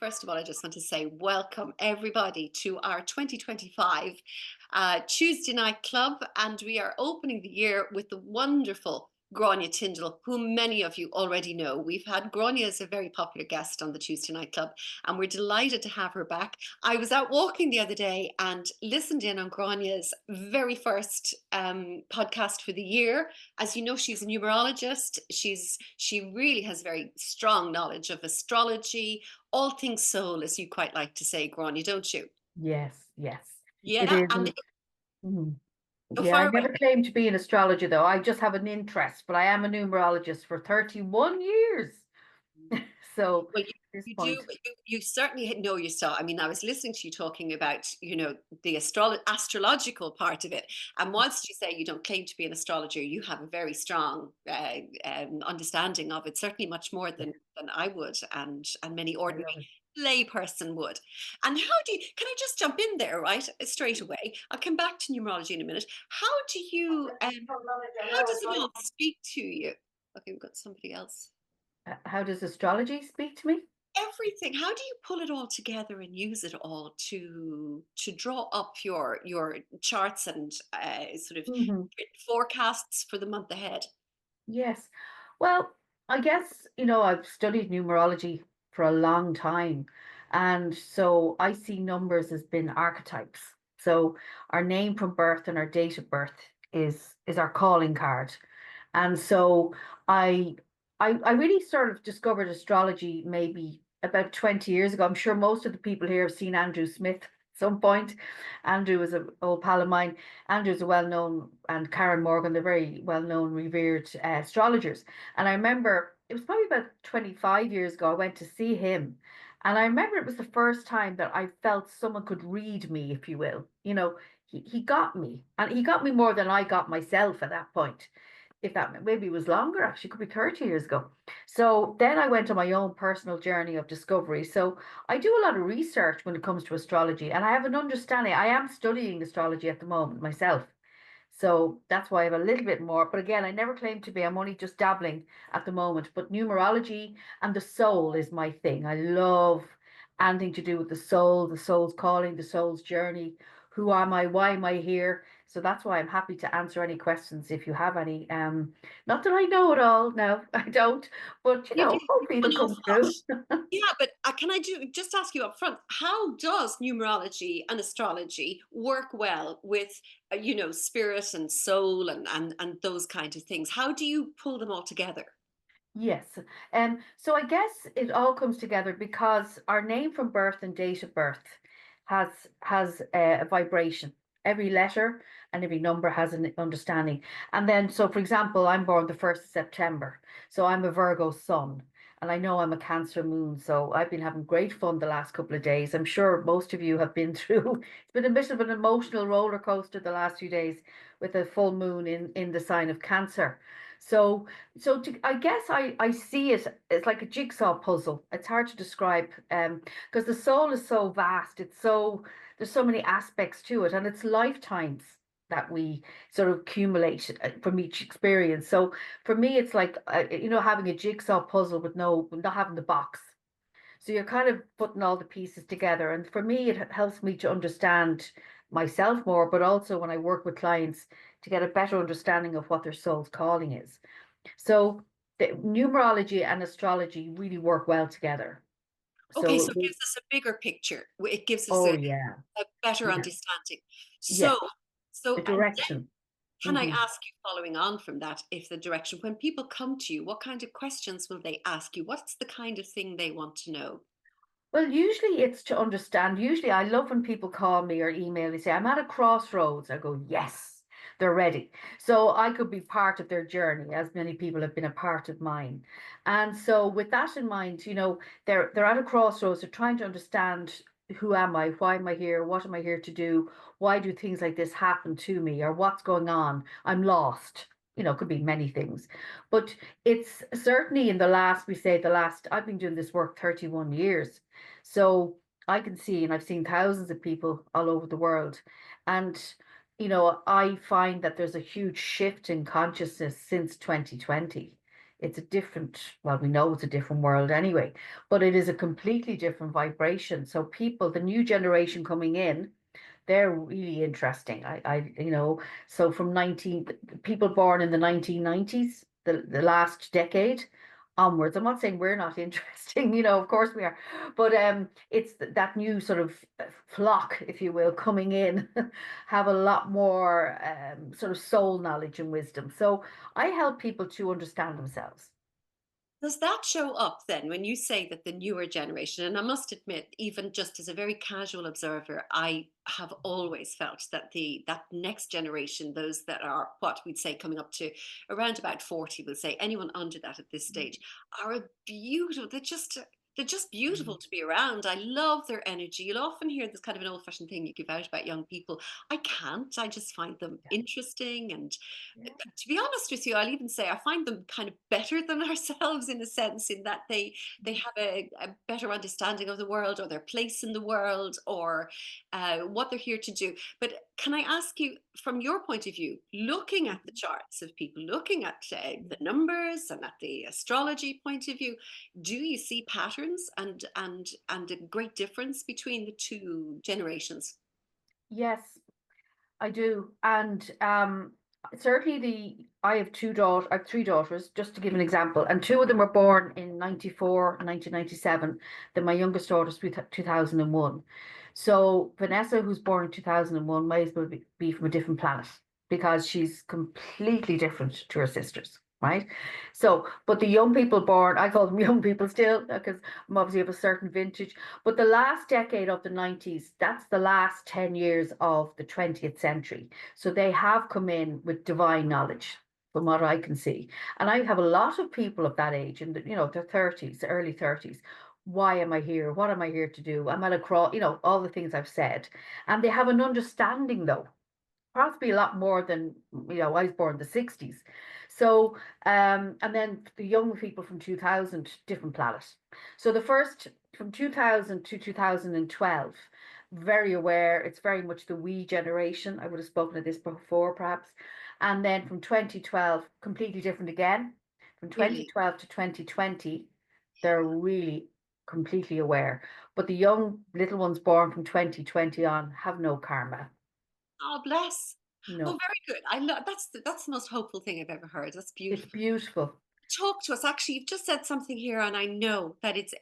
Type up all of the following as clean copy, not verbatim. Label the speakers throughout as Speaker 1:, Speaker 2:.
Speaker 1: first of all, I just want to say welcome everybody to our 2025 Tuesday Night Club. And we are opening the year with the wonderful Grainne Tyndall, whom many of you already know. We've had Grainne as a very popular guest on the Tuesday Night Club, and we're delighted to have her back. I was out walking the other day and listened in on Grainne's very first podcast for the year. As you know, she's a numerologist. She really has very strong knowledge of astrology, all things soul, as you quite like to say, Grainne, don't you?
Speaker 2: Yes, yes, it
Speaker 1: Yeah,
Speaker 2: is.
Speaker 1: and
Speaker 2: Mm,
Speaker 1: go
Speaker 2: yeah, I
Speaker 1: far away.
Speaker 2: never claimed to be an astrologer, though. I just have an interest, but I am a numerologist for 31 years. So,
Speaker 1: Well,
Speaker 2: at this
Speaker 1: you do,
Speaker 2: point,
Speaker 1: but you certainly know your stuff. I mean, I was listening to you talking about, the astrological part of it. And whilst you say you don't claim to be an astrologer, you have a very strong understanding of it, certainly much more
Speaker 2: yeah,
Speaker 1: than I would and many
Speaker 2: I
Speaker 1: ordinary
Speaker 2: love it.
Speaker 1: lay person would. And can I just jump in there, right, straight away? I'll come back to numerology in a minute. How does it all speak to you? Okay, we've got somebody else.
Speaker 2: How does astrology speak to me?
Speaker 1: Everything, how do you pull it all together and use it all to draw up your charts and sort of
Speaker 2: Hmm.
Speaker 1: forecasts for the month ahead?
Speaker 2: Yes. Well, I guess, I've studied numerology for a long time. And so I see numbers as being archetypes. So our name from birth and our date of birth is our calling card. And so I I really sort of discovered astrology maybe about 20 years ago. I'm sure most of the people here have seen Andrew Smith at some point. Andrew was an old pal of mine. Andrew's a well-known, and Karen Morgan, they're very well-known, revered astrologers. And I remember it was probably about 25 years ago, I went to see him. And I remember it was the first time that I felt someone could read me, if you will. He got me, and he got me more than I got myself at that point. If that maybe was longer, actually, could be 30 years ago. So then I went on my own personal journey of discovery. So I do a lot of research when it comes to astrology, and I have an understanding. I am studying astrology at the moment myself. So that's why I have a little bit more. But again, I never claim to be. I'm only just dabbling at the moment. But numerology and the soul is my thing. I love anything to do with the soul's calling, the soul's journey. Who am I? Why am I here? So that's why I'm happy to answer any questions if you have any. Not that I know it all. No, I don't. But hopefully
Speaker 1: You've
Speaker 2: it'll
Speaker 1: done an
Speaker 2: come
Speaker 1: awful lot.
Speaker 2: through.
Speaker 1: Yeah, but can I just ask you up front, how does numerology and astrology work well with, spirit and soul and those kinds of things? How do you pull them all together?
Speaker 2: Yes. So I guess it all comes together because our name from birth and date of birth has a vibration. Every letter and every number has an understanding. And then, so for example, I'm born the 1st of September. So I'm a Virgo sun. And I know I'm a Cancer moon. So I've been having great fun the last couple of days. I'm sure most of you have been through. It's been a bit of an emotional roller coaster the last few days with a full moon in the sign of Cancer. I guess I see it as like a jigsaw puzzle. It's hard to describe because the soul is so vast. There's so many aspects to it, and it's lifetimes that we sort of accumulate from each experience. So for me, it's like having a jigsaw puzzle with not having the box. So you're kind of putting all the pieces together. And for me, it helps me to understand myself more, but also when I work with clients to get a better understanding of what their soul's calling is. So the numerology and astrology really work well together.
Speaker 1: Okay,
Speaker 2: So
Speaker 1: so it gives us a bigger picture. It gives us
Speaker 2: oh yeah,
Speaker 1: a better
Speaker 2: yeah,
Speaker 1: understanding.
Speaker 2: yeah,
Speaker 1: So,
Speaker 2: the
Speaker 1: and
Speaker 2: direction.
Speaker 1: can I
Speaker 2: Hmm.
Speaker 1: ask you, following on from that, if the direction, when people come to you, what kind of questions will they ask you? What's the kind of thing they want to know?
Speaker 2: Well, usually it's to understand. Usually I love when people call me or email and say, I'm at a crossroads. I go, yes, they're ready. So I could be part of their journey, as many people have been a part of mine. And so with that in mind, they're at a crossroads. They're trying to understand, who am I? Why am I here? What am I here to do? Why do things like this happen to me? Or what's going on? I'm lost. It could be many things. But it's certainly in I've been doing this work 31 years. So I can see, and I've seen thousands of people all over the world. And, I find that there's a huge shift in consciousness since 2020. It's a different, well, we know it's a different world anyway, but it is a completely different vibration. So people, the new generation coming in, they're really interesting. So from 19, people born in the 1990s, the last decade onwards. I'm not saying we're not interesting, of course we are, but it's that new sort of flock, if you will, coming in, have a lot more sort of soul knowledge and wisdom. So I help people to understand themselves.
Speaker 1: Does that show up then when you say that the newer generation, and I must admit, even just as a very casual observer, I have always felt that that next generation, those that are what we'd say coming up to around about 40, we'll say anyone under that at this stage, are a beautiful, they're just beautiful
Speaker 2: Mm.
Speaker 1: to be around. I love their energy. You'll often hear this kind of an old-fashioned thing you give out about young people. I can't. I just find them interesting and
Speaker 2: Yeah.
Speaker 1: to be honest with you, I'll even say I find them kind of better than ourselves in a sense, in that they have a better understanding of the world or their place in the world or what they're here to do. But can I ask you, from your point of view, looking at the charts of people, looking at the numbers and at the astrology point of view, do you see patterns and a great difference between the two generations?
Speaker 2: Yes, I do. And certainly I have I have three daughters, just to give an example, and two of them were born in 94, 1997. Then my youngest daughter's 2001. So Vanessa, who's born in 2001, may as well be from a different planet because she's completely different to her sisters. Right. So, but the young people born, I call them young people still, because I'm obviously of a certain vintage. But the last decade of the 90s, that's the last 10 years of the 20th century. So they have come in with divine knowledge, from what I can see. And I have a lot of people of that age in their 30s, early 30s. Why am I here? What am I here to do? I'm at a cross, all the things I've said. And they have an understanding, though, possibly a lot more than I was born in the 60s. So and then the young people from 2000, different planet. So the first from 2000 to 2012, very aware. It's very much the we generation. I would have spoken of this before, perhaps. And then from 2012, completely different again. From
Speaker 1: Really?
Speaker 2: 2012 to 2020, they're really completely aware. But the young little ones born from 2020 on have no karma.
Speaker 1: Oh, bless. Oh,
Speaker 2: No.
Speaker 1: very good. I love that's the most hopeful thing I've ever heard. That's
Speaker 2: It's
Speaker 1: beautiful.
Speaker 2: beautiful.
Speaker 1: Talk to us. Actually, you've just said something here, and I know that it's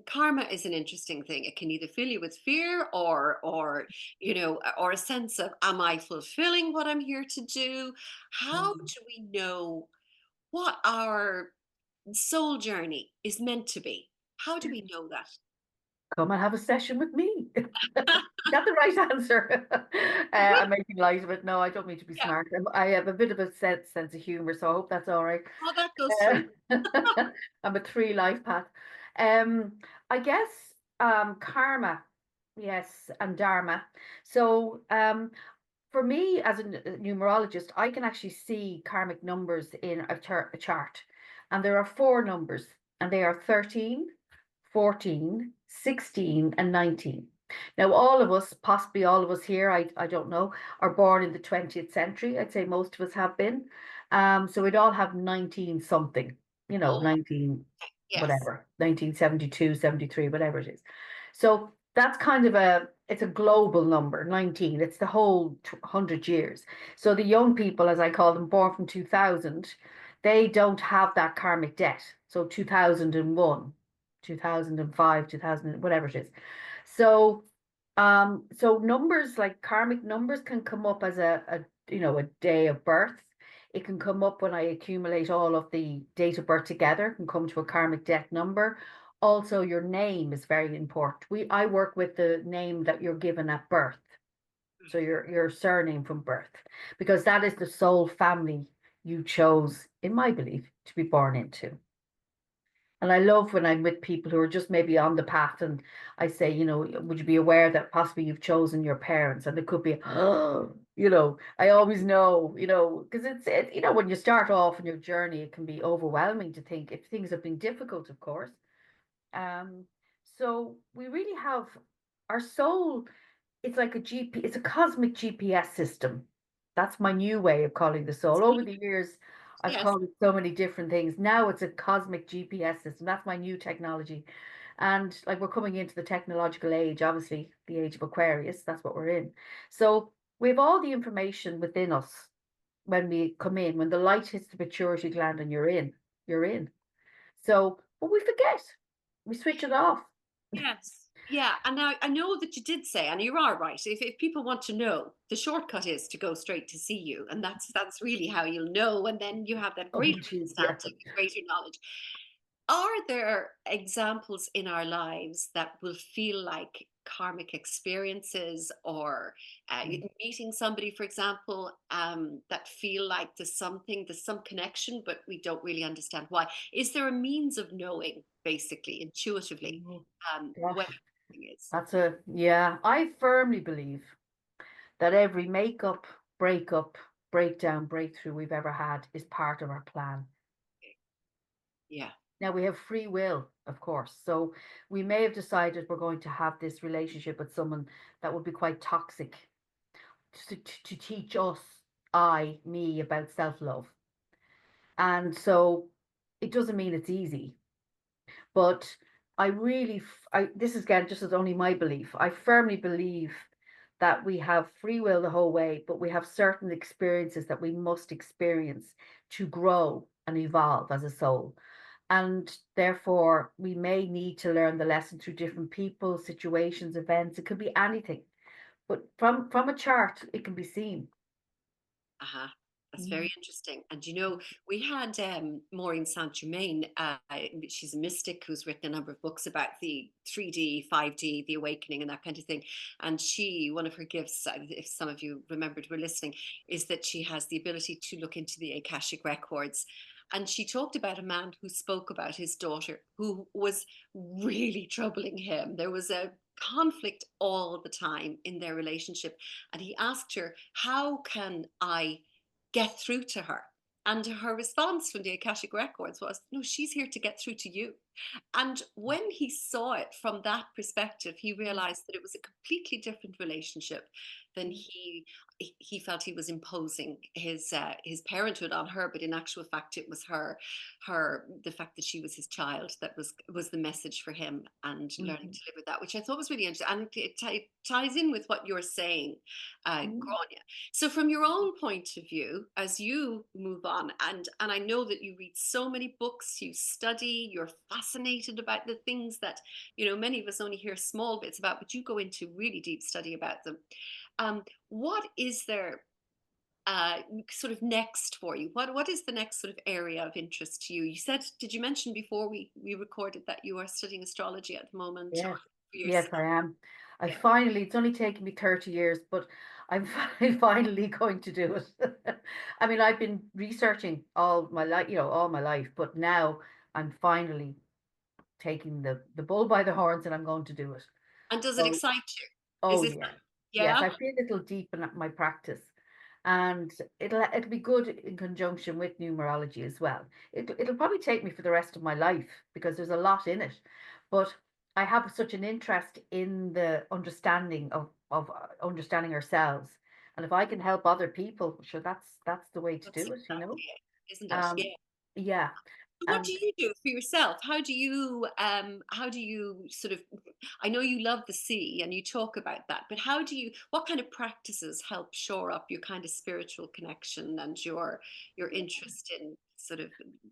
Speaker 1: karma is an interesting thing. It can either fill you with fear or a sense of, am I fulfilling what I'm here to do? How
Speaker 2: Mm.
Speaker 1: do we know what our soul journey is meant to be? How do we know that?
Speaker 2: Come and have a session with me. Is that the right answer? I'm making light of it. No, I don't mean to be
Speaker 1: Yeah.
Speaker 2: smart. I have a bit of a sense of humor, so I hope that's all right.
Speaker 1: Oh, that goes
Speaker 2: Uh,
Speaker 1: through.
Speaker 2: I'm a three life path. Um, I guess karma, yes, and dharma. So for me, as a numerologist, I can actually see karmic numbers in a chart. And there are four numbers, and they are 13, 14, 16, and 19. Now, all of us, possibly all of us here, I don't know, are born in the 20th century. I'd say most of us have been. So we'd all have 19 something,
Speaker 1: Oh,
Speaker 2: 19
Speaker 1: yes.
Speaker 2: whatever, 1972, 73, whatever it is. So that's kind of it's a global number, 19. It's the whole 100 years. So the young people, as I call them, born from 2000, they don't have that karmic debt. So 2001, 2005, 2000, whatever it is. So so numbers like karmic numbers can come up as a day of birth. It can come up when I accumulate all of the date of birth together, can come to a karmic debt number. Also, your name is very important. I work with the name that you're given at birth. So your surname from birth, because that is the soul family you chose, in my belief, to be born into. And I love when I'm with people who are just maybe on the path and I say, would you be aware that possibly you've chosen your parents? And it could be, oh, I always know, because when you start off in your journey, it can be overwhelming to think if things have been difficult, of course. Um, so we really have our soul, it's like it's a cosmic GPS system. That's my new way of calling the soul. Over the years, I've
Speaker 1: yes,
Speaker 2: called it so many different things. Now it's a cosmic GPS system. That's my new technology. And like we're coming into the technological age, obviously, the age of Aquarius, that's what we're in. So we have all the information within us when we come in, when the light hits the pituitary gland and you're in. So, but we forget, we switch it off.
Speaker 1: yes. Yeah, and now I know that you did say, and you are right. If people want to know, the shortcut is to go straight to see you, and that's really how you'll know. And then you have that
Speaker 2: Oh,
Speaker 1: greater
Speaker 2: geez, yeah.
Speaker 1: understanding, greater knowledge. Are there examples in our lives that will feel like karmic experiences, or
Speaker 2: Mm.
Speaker 1: meeting somebody, for example, that feel like there's some connection, but we don't really understand why? Is there a means of knowing, basically, intuitively,
Speaker 2: Oh,
Speaker 1: when
Speaker 2: gosh,
Speaker 1: something is?
Speaker 2: yeah, I firmly believe that every makeup, breakup, breakdown, breakthrough we've ever had is part of our plan.
Speaker 1: Yeah.
Speaker 2: Now we have free will, of course. So we may have decided we're going to have this relationship with someone that would be quite toxic to teach us, me, about self-love. And so it doesn't mean it's easy, but I really, this is again just as only my belief. I firmly believe that we have free will the whole way, but we have certain experiences that we must experience to grow and evolve as a soul. And therefore, we may need to learn the lesson through different people, situations, events. It could be anything, but from a chart, it can be seen.
Speaker 1: Uh-huh. That's very
Speaker 2: Mm.
Speaker 1: interesting. And you know, we had Maureen Saint Germain. She's a mystic who's written a number of books about the 3D, 5D, the awakening, and that kind of thing. And one of her gifts, if some of you remembered were listening, is that she has the ability to look into the Akashic records. And she talked about a man who spoke about his daughter who was really troubling him. There was a conflict all the time in their relationship. And he asked her, how can I get through to her? And her response from the Akashic Records was, no, she's here to get through to you. And when he saw it from that perspective, he realized that it was a completely different relationship than he felt he was imposing his parenthood on her. But in actual fact, it was the fact that she was his child that was the message for him, and learning
Speaker 2: Mhm.
Speaker 1: to live with that, which I thought was really interesting, and it ties in with what you're saying,
Speaker 2: Mm.
Speaker 1: Grania. So, from your own point of view, as you move on, and I know that you read so many books, you study, you're fascinated about the things that many of us only hear small bits about, but you go into really deep study about them. What is there sort of next for you? What is the next sort of area of interest to you? You said, did you mention before we recorded that you are studying astrology at the moment, or
Speaker 2: Yes,
Speaker 1: for
Speaker 2: yes,
Speaker 1: yourself?
Speaker 2: I am. I
Speaker 1: Yeah.
Speaker 2: finally, it's only taken me 30 years, but I'm finally going to do it. I mean, I've been researching all my life, all my life, but now I'm finally taking the bull by the horns and I'm going to do it.
Speaker 1: And does it
Speaker 2: So,
Speaker 1: excite you? Is
Speaker 2: oh
Speaker 1: this,
Speaker 2: yeah. Yes,
Speaker 1: yeah?
Speaker 2: I feel it'll deepen up my practice. And it'll be good in conjunction with numerology as well. It'll probably take me for the rest of my life because there's a lot in it. But I have such an interest in the understanding of understanding ourselves. And if I can help other people, sure, that's the way to
Speaker 1: That's
Speaker 2: do it.
Speaker 1: exactly it, isn't it?
Speaker 2: Um,
Speaker 1: Yeah.
Speaker 2: yeah.
Speaker 1: What do
Speaker 2: And
Speaker 1: you do for yourself? How do you sort of, I know you love the sea and you talk about that, but what kind of practices help shore up your kind of spiritual connection and your interest in sort of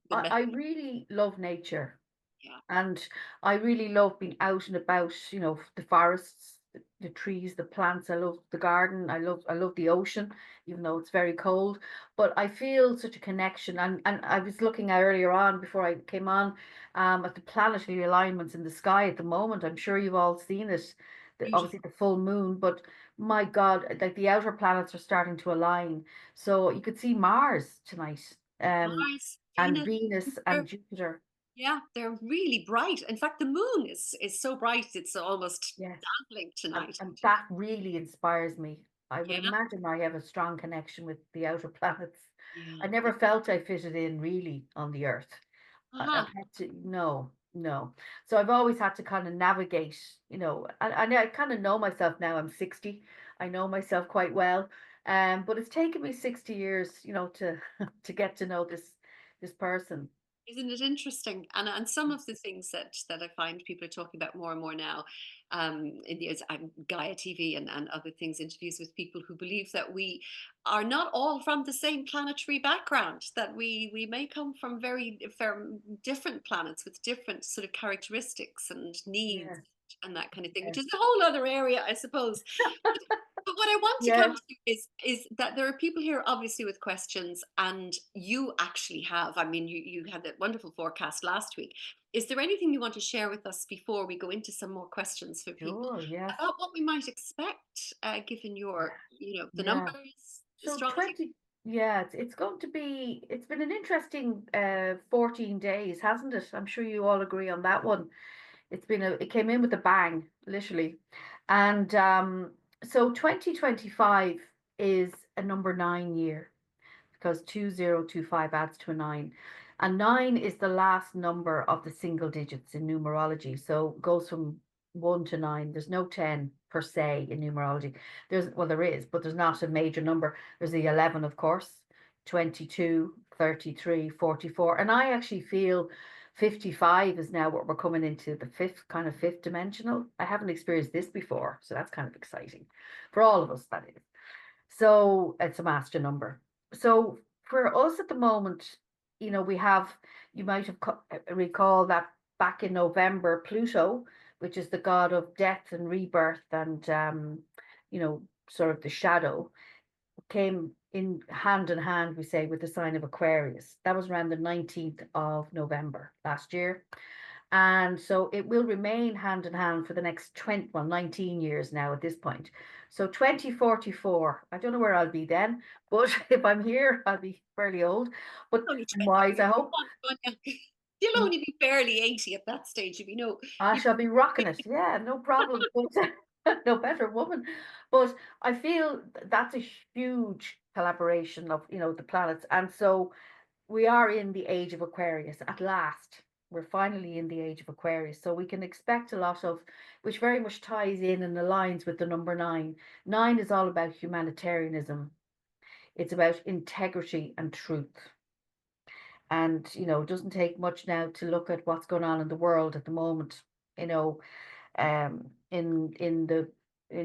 Speaker 1: the
Speaker 2: I
Speaker 1: method?
Speaker 2: really love nature.
Speaker 1: Yeah.
Speaker 2: And I really love being out and about, the forests, the trees, the plants. I love the garden. I love the ocean, even though it's very cold. But I feel such a connection. And I was looking at earlier on before I came on, at the planetary alignments in the sky at the moment. I'm sure you've all seen it. Obviously
Speaker 1: Beautiful.
Speaker 2: the full moon, but my God, like the outer planets are starting to align. So you could see Mars tonight,
Speaker 1: Mars,
Speaker 2: and
Speaker 1: Venus,
Speaker 2: Venus and
Speaker 1: Jupiter.
Speaker 2: Jupiter.
Speaker 1: Yeah, they're really bright. In fact, the moon is so bright it's almost
Speaker 2: Yes.
Speaker 1: dazzling
Speaker 2: And,
Speaker 1: tonight.
Speaker 2: and that really inspires me. I would
Speaker 1: Yeah.
Speaker 2: imagine I have a strong connection with the outer planets. I
Speaker 1: Yeah.
Speaker 2: never felt I fitted in really on the earth. I've
Speaker 1: Uh-huh.
Speaker 2: had to, no, no. So I've always had to kind of navigate, and I kind of know myself now. I'm 60. I know myself quite well. But it's taken me 60 years, to to get to know this person.
Speaker 1: Isn't it interesting? And some of the things that I find people are talking about more and more now, in the Gaia TV and other things, interviews with people who believe that we are not all from the same planetary background, that we may come from very different planets with different sort of characteristics and needs
Speaker 2: Yes,
Speaker 1: and that kind of thing, which
Speaker 2: yes,
Speaker 1: is a whole other area, I suppose. But what I want to
Speaker 2: yes.
Speaker 1: come to is that there are people here obviously with questions, and you actually have. I mean, you had that wonderful forecast last week. Is there anything you want to share with us before we go into some more questions for people
Speaker 2: Sure, yes.
Speaker 1: about what we might expect, given
Speaker 2: Yeah,
Speaker 1: your, the
Speaker 2: yeah.
Speaker 1: numbers,
Speaker 2: So
Speaker 1: astrology?
Speaker 2: 20, yeah, it's going to be, it's been an interesting 14 days, hasn't it? I'm sure you all agree on that one. It came in with a bang, literally. And so 2025 is a number 9 year, because 2025 adds to a nine. And nine is the last number of the single digits in numerology. So it goes from 1 to 9. There's no 10 per se in numerology. Well, there is, but there's not a major number. There's the 11, of course, 22, 33, 44. And I actually feel 55 is now what we're coming into, the fifth dimensional. I haven't experienced this before. So that's kind of exciting for all of us, that is. So it's a master number. So for us at the moment, we have, you might have recall that back in November, Pluto, which is the god of death and rebirth and, sort of the shadow, came in hand, we say, with the sign of Aquarius. That was around the 19th of November last year. And so it will remain hand in hand for the next 19 years now at this point. So 2044, I don't know where I'll be then, but if I'm here, I'll be fairly old. But
Speaker 1: Only 20
Speaker 2: wise,
Speaker 1: years.
Speaker 2: I hope.
Speaker 1: Come on, Sonia. You'll only be barely 80 at that stage, if you know.
Speaker 2: I
Speaker 1: You,
Speaker 2: shall be rocking it. Yeah, no problem. But no better woman. But I feel that's a huge collaboration of, the planets. And so we are in the age of Aquarius at last. We're finally in the age of Aquarius. So we can expect a lot of, which very much ties in and aligns with the number 9. 9 is all about humanitarianism, it's about integrity and truth. And, it doesn't take much now to look at what's going on in the world at the moment, you know, in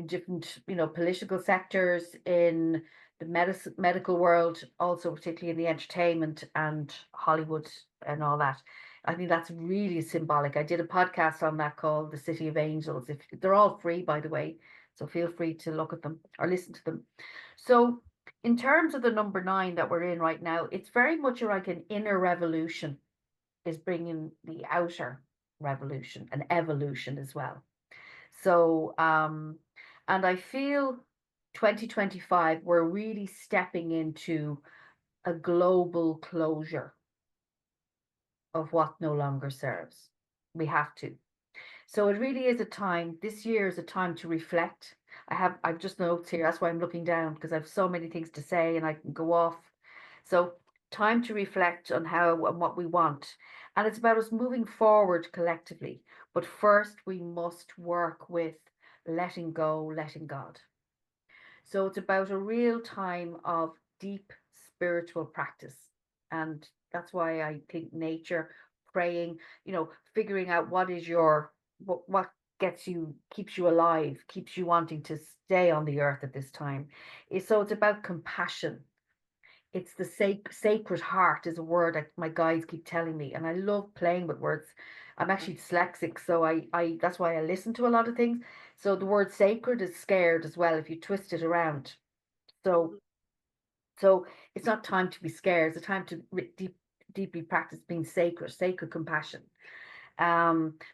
Speaker 2: different, political sectors, in the medical world, also particularly in the entertainment and Hollywood and all that. I think that's really symbolic. I did a podcast on that called The City of Angels. If they're all free, by the way, so feel free to look at them or listen to them. So in terms of the number 9 that we're in right now, it's very much like an inner revolution is bringing the outer revolution and evolution as well. So, and I feel 2025, we're really stepping into a global closure of what no longer serves. We have to. So it really is a time, this year is a time to reflect. I've just notes here. That's why I'm looking down, because I have so many things to say and I can go off. So time to reflect on how and what we want. And it's about us moving forward collectively. But first we must work with letting go, letting God. So it's about a real time of deep spiritual practice. And that's why I think nature, praying, figuring out what is what keeps you alive, keeps you wanting to stay on the earth at this time. So it's about compassion. It's the sacred heart is a word that my guides keep telling me, and I love playing with words. I'm actually dyslexic, so I that's why I listen to a lot of things. So the word sacred is scared as well if you twist it around. So so it's not time to be scared. It's a time to deeply practice being sacred compassion.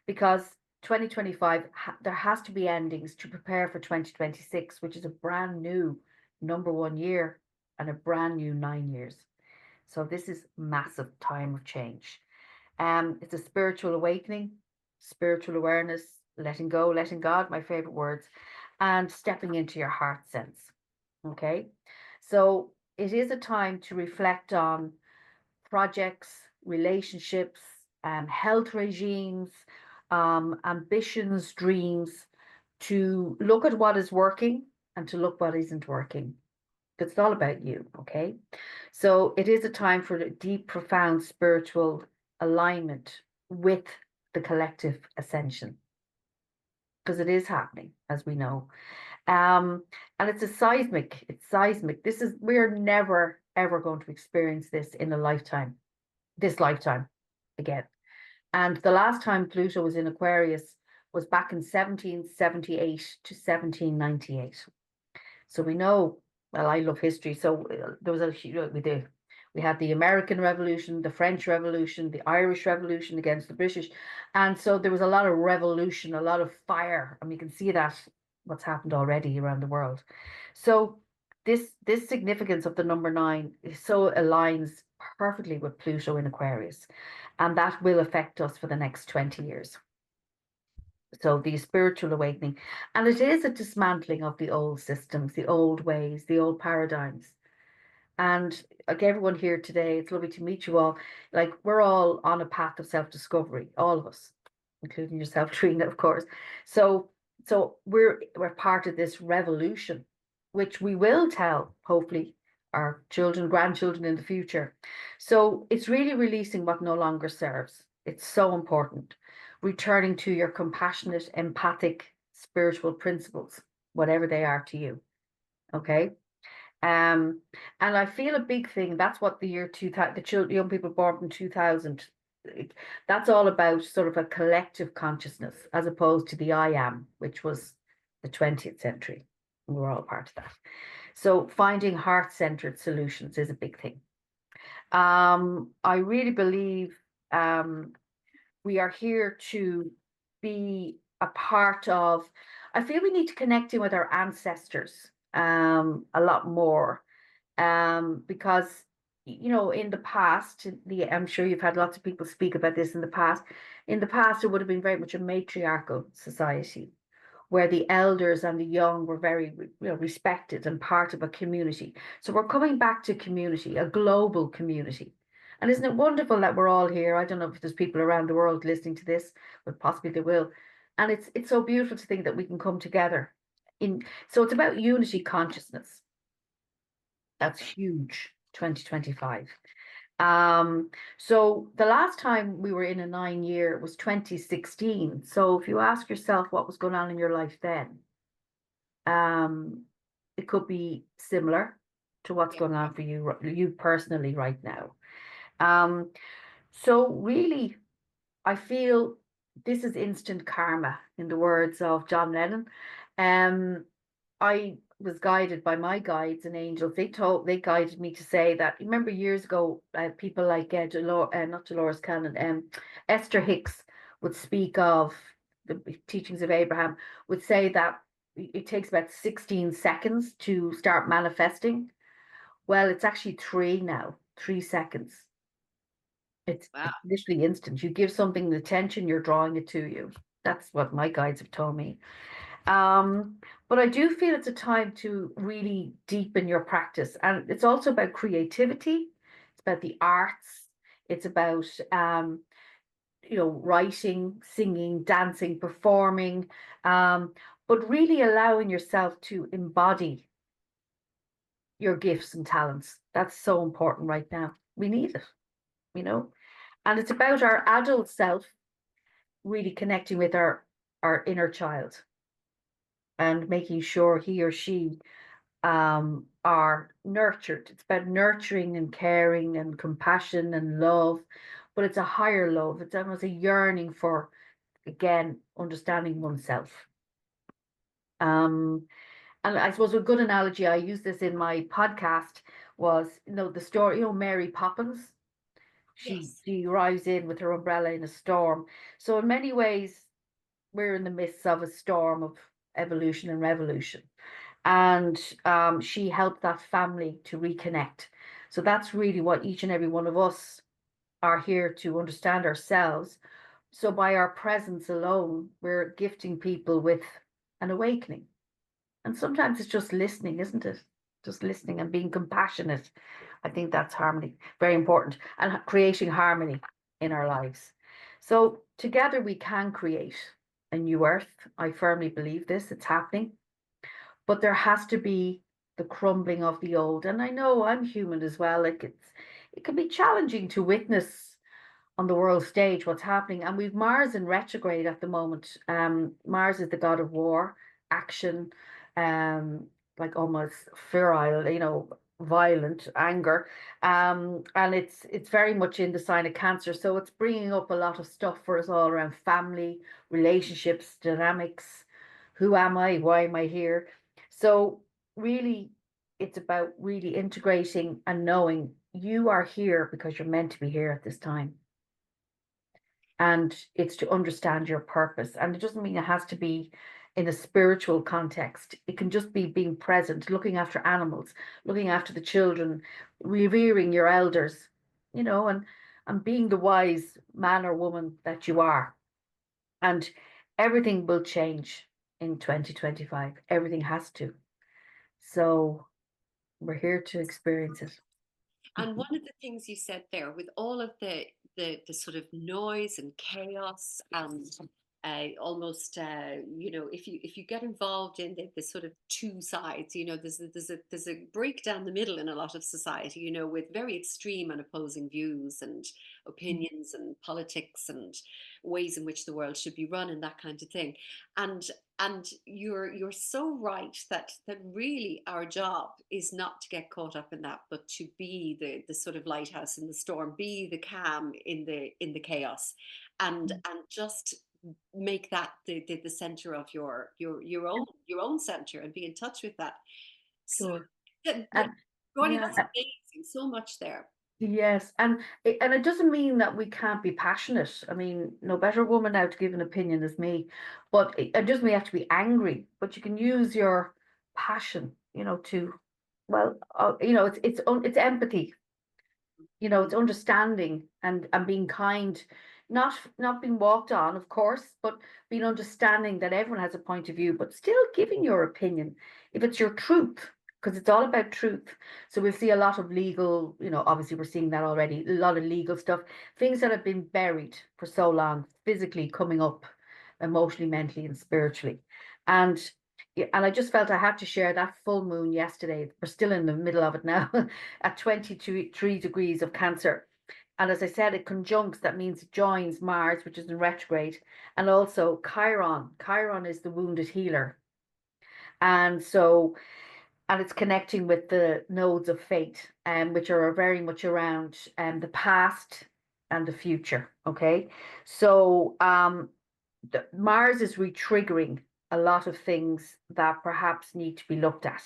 Speaker 2: Because 2025 there has to be endings to prepare for 2026, which is a brand new number 1 year and a brand new 9 years. So this is massive time of change. It's a spiritual awakening, spiritual awareness, letting go, letting God, my favorite words, and stepping into your heart sense. Okay. So it is a time to reflect on projects, relationships, health regimes, ambitions, dreams, to look at what is working and to look what isn't working. It's all about you, okay? So it is a time for a deep, profound spiritual alignment with the collective ascension, because it is happening, as we know. And it's seismic. We're never, ever going to experience this in this lifetime again. And the last time Pluto was in Aquarius was back in 1778 to 1798. So we know, well, I love history. So there was we had the American Revolution, the French Revolution, the Irish Revolution against the British. And so there was a lot of revolution, a lot of fire. And we can see that what's happened already around the world. So this significance of the number 9 so aligns perfectly with Pluto in Aquarius. And that will affect us for the next 20 years. So the spiritual awakening, and it is a dismantling of the old systems, the old ways, the old paradigms. And like everyone here today, it's lovely to meet you all. Like, we're all on a path of self-discovery, all of us, including yourself, Trina, of course. So we're part of this revolution, which we will tell, hopefully, our children, grandchildren in the future. So it's really releasing what no longer serves. It's so important. Returning to your compassionate, empathic, spiritual principles, whatever they are to you. Okay. And I feel a big thing. That's what the year 2000, young people born from 2000, that's all about sort of a collective consciousness, as opposed to the I am, which was the 20th century. We're all part of that. So finding heart-centered solutions is a big thing. I really believe we are here to be a part of, I feel we need to connect in with our ancestors a lot more, because in the past, I'm sure you've had lots of people speak about this in the past. In the past, it would have been very much a matriarchal society, where the elders and the young were very respected and part of a community. So we're coming back to community, a global community. And isn't it wonderful that we're all here? I don't know if there's people around the world listening to this, but possibly they will. And it's so beautiful to think that we can come together. So it's about unity consciousness. That's huge, 2025. So the last time we were in a 9 year was 2016. So if you ask yourself what was going on in your life then, it could be similar to what's going on for you personally right now. So really, I feel this is instant karma, in the words of John Lennon. I was guided by my guides and angels. They guided me to say that. Remember years ago, people like not Dolores Cannon, Esther Hicks would speak of the teachings of Abraham. Would say that it takes about 16 seconds to start manifesting. Well, it's actually 3 seconds. It's literally instant. You give something the attention, you're drawing it to you. That's what my guides have told me. But I do feel it's a time to really deepen your practice. And it's also about creativity. It's about the arts. It's about, writing, singing, dancing, performing, but really allowing yourself to embody your gifts and talents. That's so important right now. We need it, and it's about our adult self really connecting with our inner child and making sure he or she are nurtured. It's about nurturing and caring and compassion and love, but it's a higher love. It's almost a yearning for, again, understanding oneself. And I suppose a good analogy, I use this in my podcast, was, the story, Mary Poppins. She arrives in with her umbrella in a storm. So in many ways, we're in the midst of a storm of evolution and revolution. And she helped that family to reconnect. So that's really what each and every one of us are here to understand ourselves. So by our presence alone, we're gifting people with an awakening. And sometimes it's just listening, isn't it? Just listening and being compassionate. I think that's harmony, very important, and creating harmony in our lives. So together we can create a new earth. I firmly believe this, it's happening. But there has to be the crumbling of the old. And I know I'm human as well. Like it can be challenging to witness on the world stage what's happening. And we've Mars in retrograde at the moment. Mars is the god of war, action, um, like almost feral, violent anger. And it's very much in the sign of Cancer. So it's bringing up a lot of stuff for us all around family, relationships, dynamics. Who am I? Why am I here? So really, it's about really integrating and knowing you are here because you're meant to be here at this time, and it's to understand your purpose. And it doesn't mean it has to be in a spiritual context. It can just be being present, looking after animals, looking after the children, revering your elders, and being the wise man or woman that you are. And everything will change in 2025. Everything has to. So we're here to experience it.
Speaker 1: And one of the things you said there, with all of the sort of noise and chaos, and almost if you get involved in the sort of two sides, there's a break down the middle in a lot of society, with very extreme and opposing views and opinions and politics and ways in which the world should be run and that kind of thing. And you're so right that really our job is not to get caught up in that, but to be the sort of lighthouse in the storm, be the calm in the chaos, and just make that the center of your own center, and be in touch with that. So
Speaker 2: Sure.
Speaker 1: like,
Speaker 2: And
Speaker 1: Ronnie,
Speaker 2: yeah,
Speaker 1: that's amazing. So much there.
Speaker 2: yes, and it doesn't mean that we can't be passionate. I mean, no better woman now to give an opinion as me, but it doesn't mean you have to be angry. But you can use your passion, to, well, it's empathy. It's understanding and being kind, not being walked on, of course, but being understanding that everyone has a point of view, but still giving your opinion if it's your truth, because it's all about truth. So we'll see a lot of legal, obviously we're seeing that already, a lot of legal stuff, things that have been buried for so long, physically coming up, emotionally, mentally, and spiritually. And yeah, and I just felt I had to share that full moon yesterday. We're still in the middle of it now, at 23 degrees of Cancer. And as I said, it conjuncts, that means it joins Mars, which is in retrograde, and also Chiron. Chiron is the wounded healer. And so, and it's connecting with the nodes of fate, which are very much around the past and the future. Okay. So Mars is retriggering a lot of things that perhaps need to be looked at.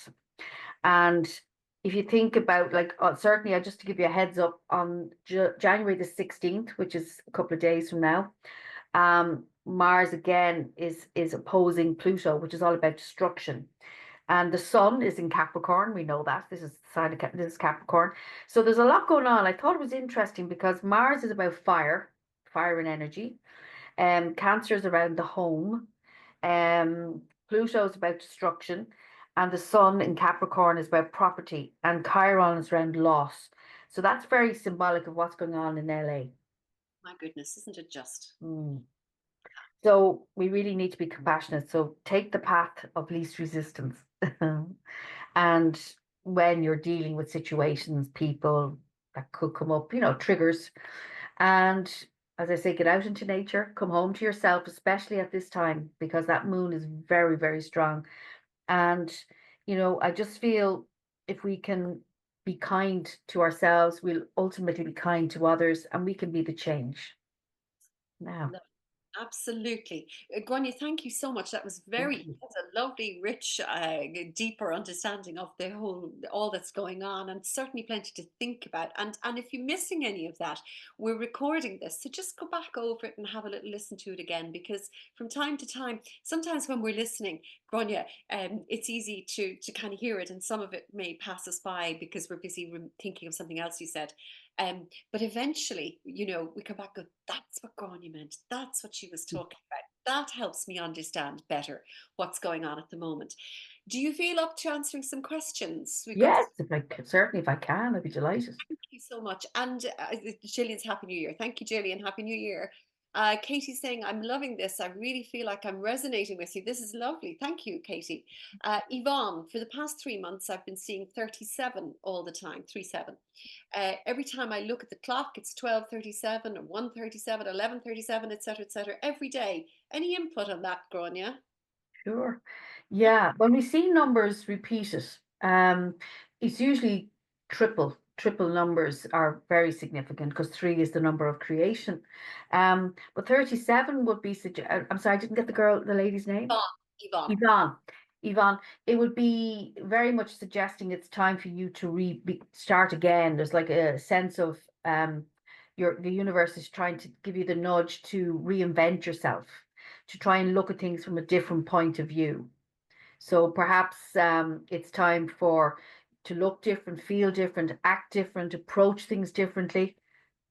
Speaker 2: And if you think about, like, certainly, just to give you a heads up, on January the 16th, which is a couple of days from now, Mars again is opposing Pluto, which is all about destruction. And the sun is in Capricorn. We know that. This is the sign of this is Capricorn. So there's a lot going on. I thought it was interesting because Mars is about fire and energy. Cancer is around the home. Pluto is about destruction, and the Sun in Capricorn is about property, and Chiron is around loss. So that's very symbolic of what's going on in LA.
Speaker 1: My goodness, isn't it just?
Speaker 2: Mm. So we really need to be compassionate. So take the path of least resistance. And when you're dealing with situations, people that could come up, triggers. And as I say, get out into nature, come home to yourself, especially at this time, because that moon is very, very strong. And, I just feel if we can be kind to ourselves, we'll ultimately be kind to others, and we can be the change. Now,
Speaker 1: Absolutely. Grainne, thank you so much. That was
Speaker 2: thank
Speaker 1: very,
Speaker 2: you.
Speaker 1: that's a lovely, rich, deeper understanding of all that's going on, and certainly plenty to think about. And if you're missing any of that, we're recording this. So just go back over it and have a little listen to it again, because from time to time, sometimes when we're listening, Grainne, it's easy to kind of hear it, and some of it may pass us by because we're busy thinking of something else you said. But eventually, we come back and go, that's what Grainne meant. That's what she was talking about. That helps me understand better what's going on at the moment. Do you feel up to answering some questions? We've got.
Speaker 2: Yes, certainly if I can, I'd be delighted.
Speaker 1: Thank you so much. And Gillian's Happy New Year. Thank you, Gillian. Happy New Year. Katie's saying, I'm loving this. I really feel like I'm resonating with you. This is lovely. Thank you, Katie. Yvonne, for the past 3 months, I've been seeing 37 all the time, 37. Every time I look at the clock, it's 12:37 or 1:37, 11:37, etc., etc. Every day. Any input on that, Grania?
Speaker 2: Sure. Yeah, when we see numbers repeated, it's usually triple numbers are very significant because three is the number of creation. But 37 would be I'm sorry, I didn't get the lady's name.
Speaker 1: Yvonne. Yvonne.
Speaker 2: Yvonne. Yvonne, it would be very much suggesting it's time for you to start again. There's like a sense of the universe is trying to give you the nudge to reinvent yourself, to try and look at things from a different point of view. So perhaps it's time to look different, feel different, act different, approach things differently.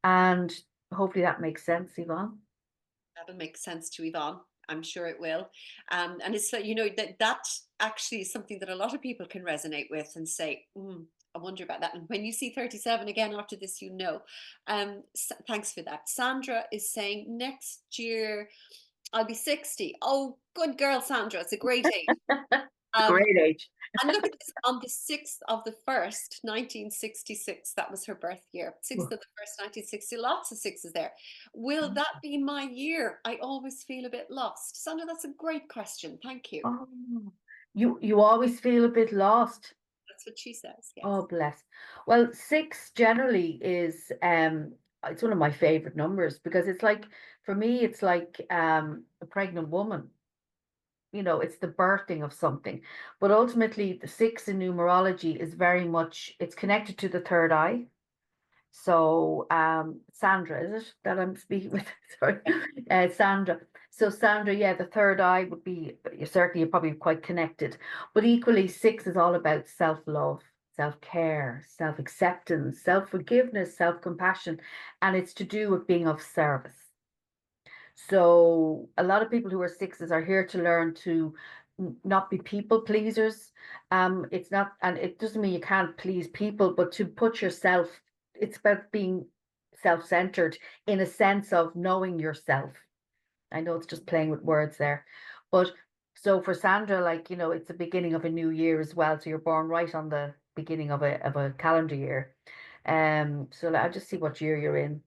Speaker 2: And hopefully that makes sense, Yvonne.
Speaker 1: That'll make sense to Yvonne. I'm sure it will. And it's like, that actually is something that a lot of people can resonate with and say, I wonder about that. And when you see 37 again after this, thanks for that. Sandra is saying next year I'll be 60. Oh, good girl, Sandra. It's a great age.
Speaker 2: Great age.
Speaker 1: And look at this, on the 6th of the 1st, 1966, that was her birth year. 6th of the 1st, 1960, lots of sixes there. Will that be my year? I always feel a bit lost. Sandra, that's a great question. Thank you.
Speaker 2: Oh, you always feel a bit lost.
Speaker 1: That's what she says, yes.
Speaker 2: Oh, bless. Well, 6 generally is it's one of my favorite numbers because it's like, for me, it's like a pregnant woman. It's the birthing of something. But ultimately, the 6 in numerology is very much, it's connected to the third eye. So, Sandra, is it that I'm speaking with? Sorry, Sandra. So, Sandra, yeah, the third eye would be, certainly you're probably quite connected. But equally, 6 is all about self-love, self-care, self-acceptance, self-forgiveness, self-compassion. And it's to do with being of service. So a lot of people who are 6s are here to learn to not be people pleasers. It's not, and it doesn't mean you can't please people, but to put yourself, it's about being self-centered in a sense of knowing yourself. I know it's just playing with words there, but so for Sandra, like, it's the beginning of a new year as well. So you're born right on the beginning of a calendar year. So I'll just see what year you're in.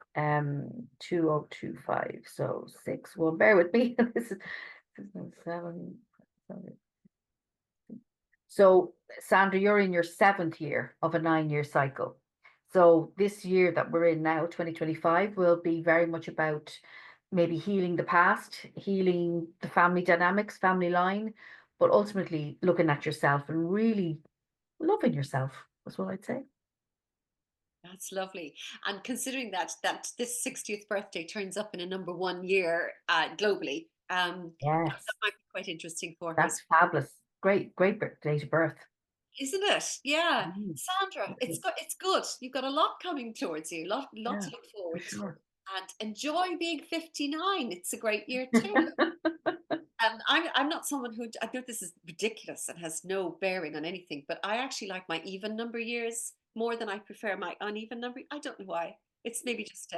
Speaker 2: 2025. So 6. Well, bear with me. This is 7. So Sandra, you're in your 7th year of a 9-year cycle. So this year that we're in now, 2025, will be very much about maybe healing the past, healing the family dynamics, family line, but ultimately looking at yourself and really loving yourself, is what I'd say.
Speaker 1: That's lovely. And considering that this 60th birthday turns up in a number 1 year globally,
Speaker 2: Yes,
Speaker 1: that might be quite interesting for her.
Speaker 2: that's fabulous. Great date of birth.
Speaker 1: Isn't it? Yeah.
Speaker 2: Mm,
Speaker 1: Sandra,
Speaker 2: okay.
Speaker 1: it's good. You've got a lot coming towards you, lot
Speaker 2: Yeah,
Speaker 1: to look
Speaker 2: for
Speaker 1: forward to.
Speaker 2: sure.
Speaker 1: And enjoy being 59. It's a great year too. I'm not someone who, I know this is ridiculous and has no bearing on anything, but I actually like my even number years more than I prefer my uneven number. I don't know why. It's maybe just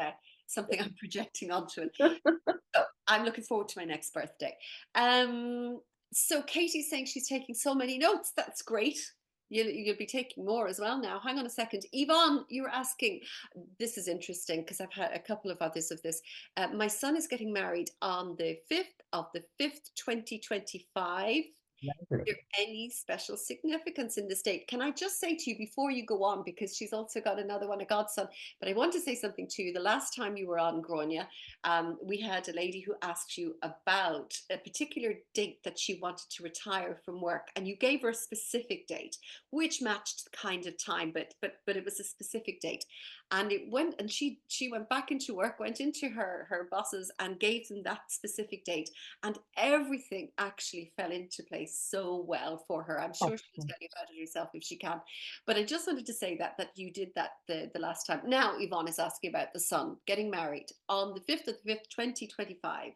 Speaker 1: something I'm projecting onto it. So I'm looking forward to my next birthday. So Katie's saying she's taking so many notes. That's great. You'll be taking more as well now. Hang on a second. Yvonne, you were asking, this is interesting because I've had a couple of others of this. My son is getting married on the 5th of the 5th, 2025. Is there any special significance in this date? Can I just say to you before you go on, because she's also got another one, a godson, but I want to say something to you. The last time you were on, Grania, we had a lady who asked you about a particular date that she wanted to retire from work, and you gave her a specific date, which matched the kind of time, but it was a specific date. And it went, and she went back into work, went into her bosses and gave them that specific date, and everything actually fell into place so well for her. I'm sure she'll tell you about it herself if she can. But I just wanted to say that you did that the last time. Now Yvonne is asking about the son getting married on the 5th of the 5th, 2025.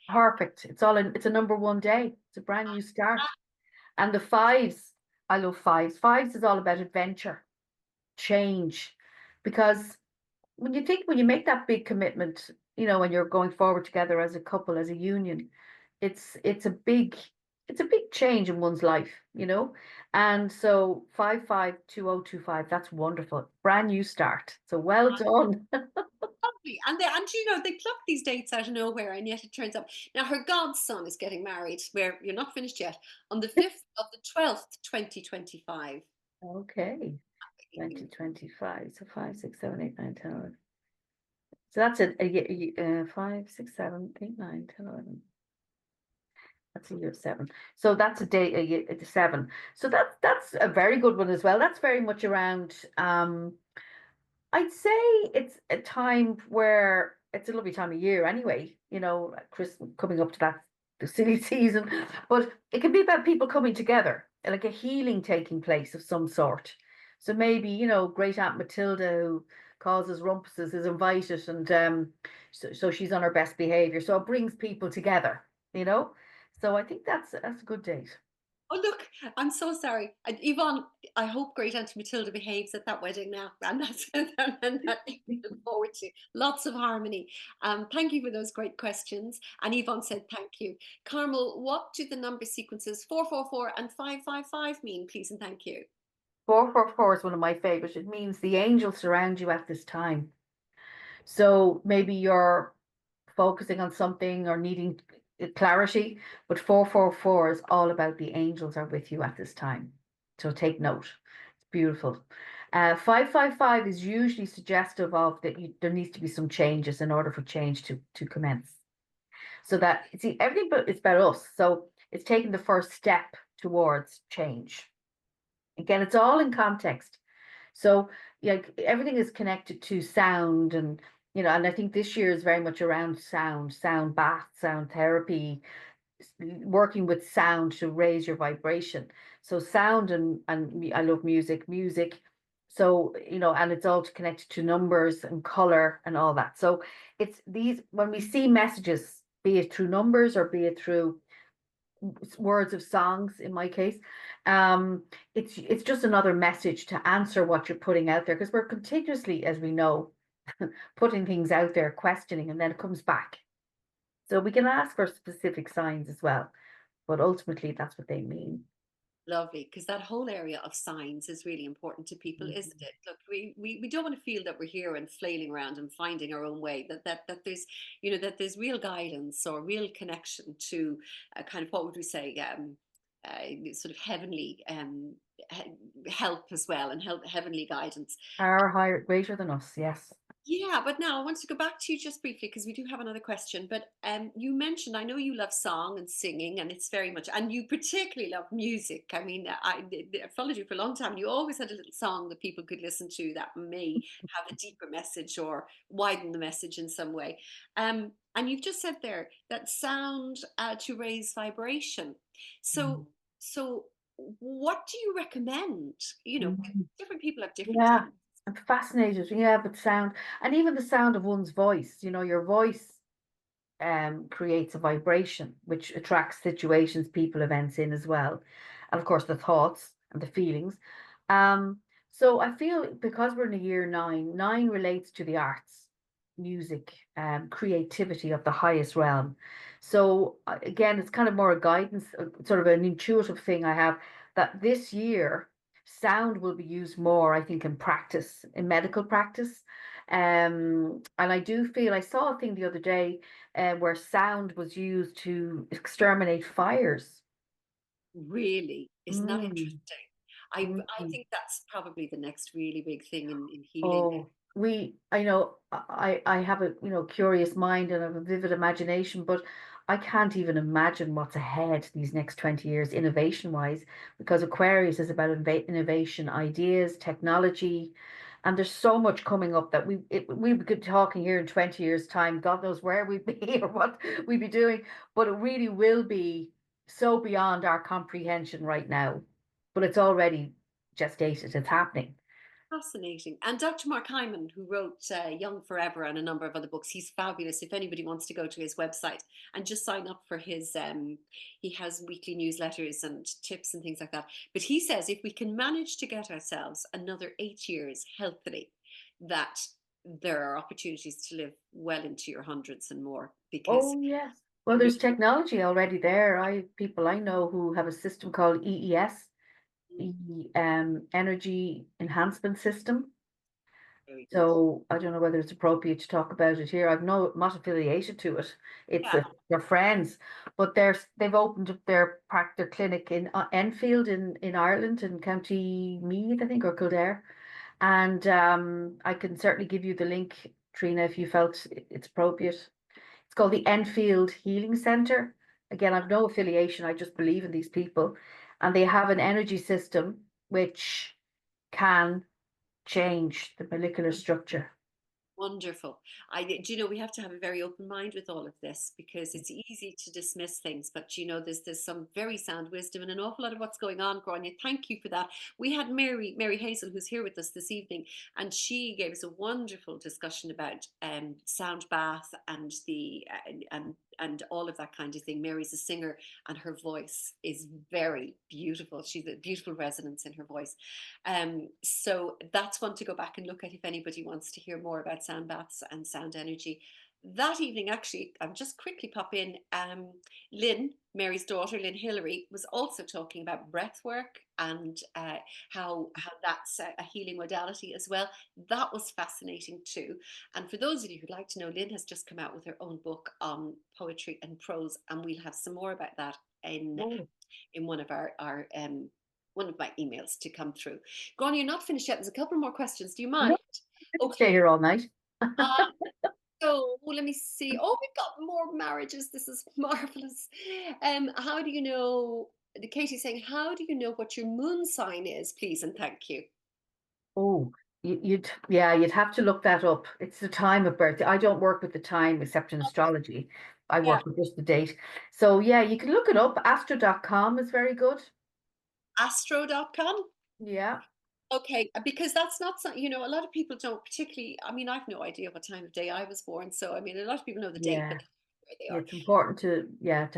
Speaker 2: Perfect. It's a number 1 day. It's a brand new start. And the 5s, I love 5s. 5s is all about adventure, change. Because when you make that big commitment, when you're going forward together as a couple, as a union, it's a big change in one's life. And so 552025, that's wonderful. Brand new start. So well done.
Speaker 1: Lovely. And they pluck these dates out of nowhere, and yet it turns out now her godson is getting married, where you're not finished yet, on the 5th of the 12th, 2025.
Speaker 2: Okay. 2025. So 5, 6, 7, 8, 9, 10, 11. So that's it. 5, 6, 7, 8, 9, 10, 11. That's a year 7. So that's a day, a year 7. So that's a very good one as well. That's very much around. I'd say it's a time where it's a lovely time of year anyway. Christmas coming up to that the silly season, but it can be about people coming together, like a healing taking place of some sort. So maybe Great Aunt Matilda, who causes rumpuses, is invited, and so she's on her best behavior. So it brings people together. You know. So I think that's a good date.
Speaker 1: Oh, look, I'm so sorry. Yvonne, I hope Great Auntie Matilda behaves at that wedding now. And that's and that we look forward to. Lots of harmony. Thank you for those great questions. And Yvonne said thank you. Carmel, what do the number sequences 444 and 555 mean, please and thank you?
Speaker 2: 444 is one of my favorites. It means the angels surround you at this time. So maybe you're focusing on something or needing clarity, but 444 is all about the angels are with you at this time. So take note. It's beautiful. 555 is usually suggestive of that there needs to be some changes in order for change to commence. So that, see, everything but it's about us. So it's taking the first step towards change. Again, it's all in context. So, everything is connected to sound, and I think this year is very much around sound bath, sound therapy, working with sound to raise your vibration. So sound and I love music. So, and it's all connected to numbers and color and all that. So it's these, when we see messages, be it through numbers or be it through words of songs in my case, it's just another message to answer what you're putting out there, because we're continuously, as we know, putting things out there, questioning, and then it comes back. So we can ask for specific signs as well, but ultimately that's what they mean.
Speaker 1: Lovely, because that whole area of signs is really important to people, isn't
Speaker 2: Mhm.
Speaker 1: it? Look, we don't want to feel that we're here and flailing around and finding our own way. That there's that there's real guidance or real connection to kind of what would we say, sort of heavenly help as well, and help heavenly guidance.
Speaker 2: Are higher, greater than us, yes.
Speaker 1: Yeah, but now I want to go back to you just briefly because we do have another question. But you mentioned, I know you love song and singing, and it's very much, and you particularly love music. I mean, I followed you for a long time. You always had a little song that people could listen to that may have a deeper message or widen the message in some way. And you've just said there that sound to raise vibration. So,
Speaker 2: Mm.
Speaker 1: so what do you recommend?
Speaker 2: Mm.
Speaker 1: Different people have different
Speaker 2: Yeah,
Speaker 1: tastes.
Speaker 2: I'm fascinated. Yeah, but sound, and even the sound of one's voice, your voice creates a vibration which attracts situations, people, events in as well. And of course, the thoughts and the feelings. Um, so I feel because we're in a year 9, 9 relates to the arts, music, creativity of the highest realm. So again, it's kind of more a guidance, sort of an intuitive thing I have, that this year sound will be used more, I think, in practice, in medical practice. And I do feel I saw a thing the other day where sound was used to exterminate fires.
Speaker 1: Really? Isn't that
Speaker 2: Mm,
Speaker 1: interesting? I
Speaker 2: mm.
Speaker 1: think that's probably the next really big thing in healing.
Speaker 2: Oh, I know I have a curious mind and I have a vivid imagination, but I can't even imagine what's ahead these next 20 years, innovation wise, because Aquarius is about innovation, ideas, technology, and there's so much coming up that we would be talking here in 20 years' time. God knows where we'd be or what we'd be doing, but it really will be so beyond our comprehension right now. But it's already gestated, it's happening.
Speaker 1: Fascinating. And Dr. Mark Hyman, who wrote Young Forever and a number of other books, he's fabulous. If anybody wants to go to his website and just sign up for his, he has weekly newsletters and tips and things like that. But he says if we can manage to get ourselves another 8 years healthily, that there are opportunities to live well into your hundreds and more because
Speaker 2: Oh, yes. Well,
Speaker 1: you
Speaker 2: there's technology already there. People I know who have a system called EES,
Speaker 1: really
Speaker 2: Energy Enhancement System.
Speaker 1: very good.
Speaker 2: So I don't know whether it's appropriate to talk about it here. I've no not affiliated to it. It's
Speaker 1: Yeah.
Speaker 2: they're friends, but they've opened up their clinic in Enfield in Ireland in County Meath, I think, or Kildare. And I can certainly give you the link, Trina, if you felt it's appropriate. It's called the Enfield Healing Center. Again, I've no affiliation. I just believe in these people, and they have an energy system which can change the molecular structure.
Speaker 1: Wonderful. Do you know, we have to have a very open mind with all of this because it's easy to dismiss things, but you know, there's some very sound wisdom and an awful lot of what's going on, Grania. Thank you for that. We had Mary Hazel, who's here with us this evening, and she gave us a wonderful discussion about sound bath and and all of that kind of thing. Mary's a singer, and her voice is very beautiful. She's a beautiful resonance in her voice. So that's one to go back and look at if anybody wants to hear more about sound baths and sound energy. That evening, actually, I'll just quickly pop in. Lynn, Mary's daughter, Lynn Hillary, was also talking about breath work and how that's a healing modality as well. That was fascinating too. And for those of you who'd like to know, Lynn has just come out with her own book on poetry and prose, and we'll have some more about that
Speaker 2: Oh,
Speaker 1: in one of my emails to come through. Gron, you're not finished yet. There's a couple more questions. Do you
Speaker 2: no,
Speaker 1: mind?
Speaker 2: I could stay
Speaker 1: Okay.
Speaker 2: here all night.
Speaker 1: Um, so let me see. Oh, we've got more marriages. This is marvelous. How do you know? Katie's saying, how do you know what your moon sign is, please and thank you.
Speaker 2: Oh, you'd have to look that up. It's the time of birth. I don't work with the time except in astrology. I
Speaker 1: Yeah,
Speaker 2: work with just the date. So yeah, you can look it up. Astro.com is very good.
Speaker 1: astro.com.
Speaker 2: Yeah,
Speaker 1: Okay, because that's not something, a lot of people don't particularly, I mean, I've no idea what time of day I was born. So, I mean, a lot of people know the date,
Speaker 2: yeah.
Speaker 1: but where they are.
Speaker 2: It's important to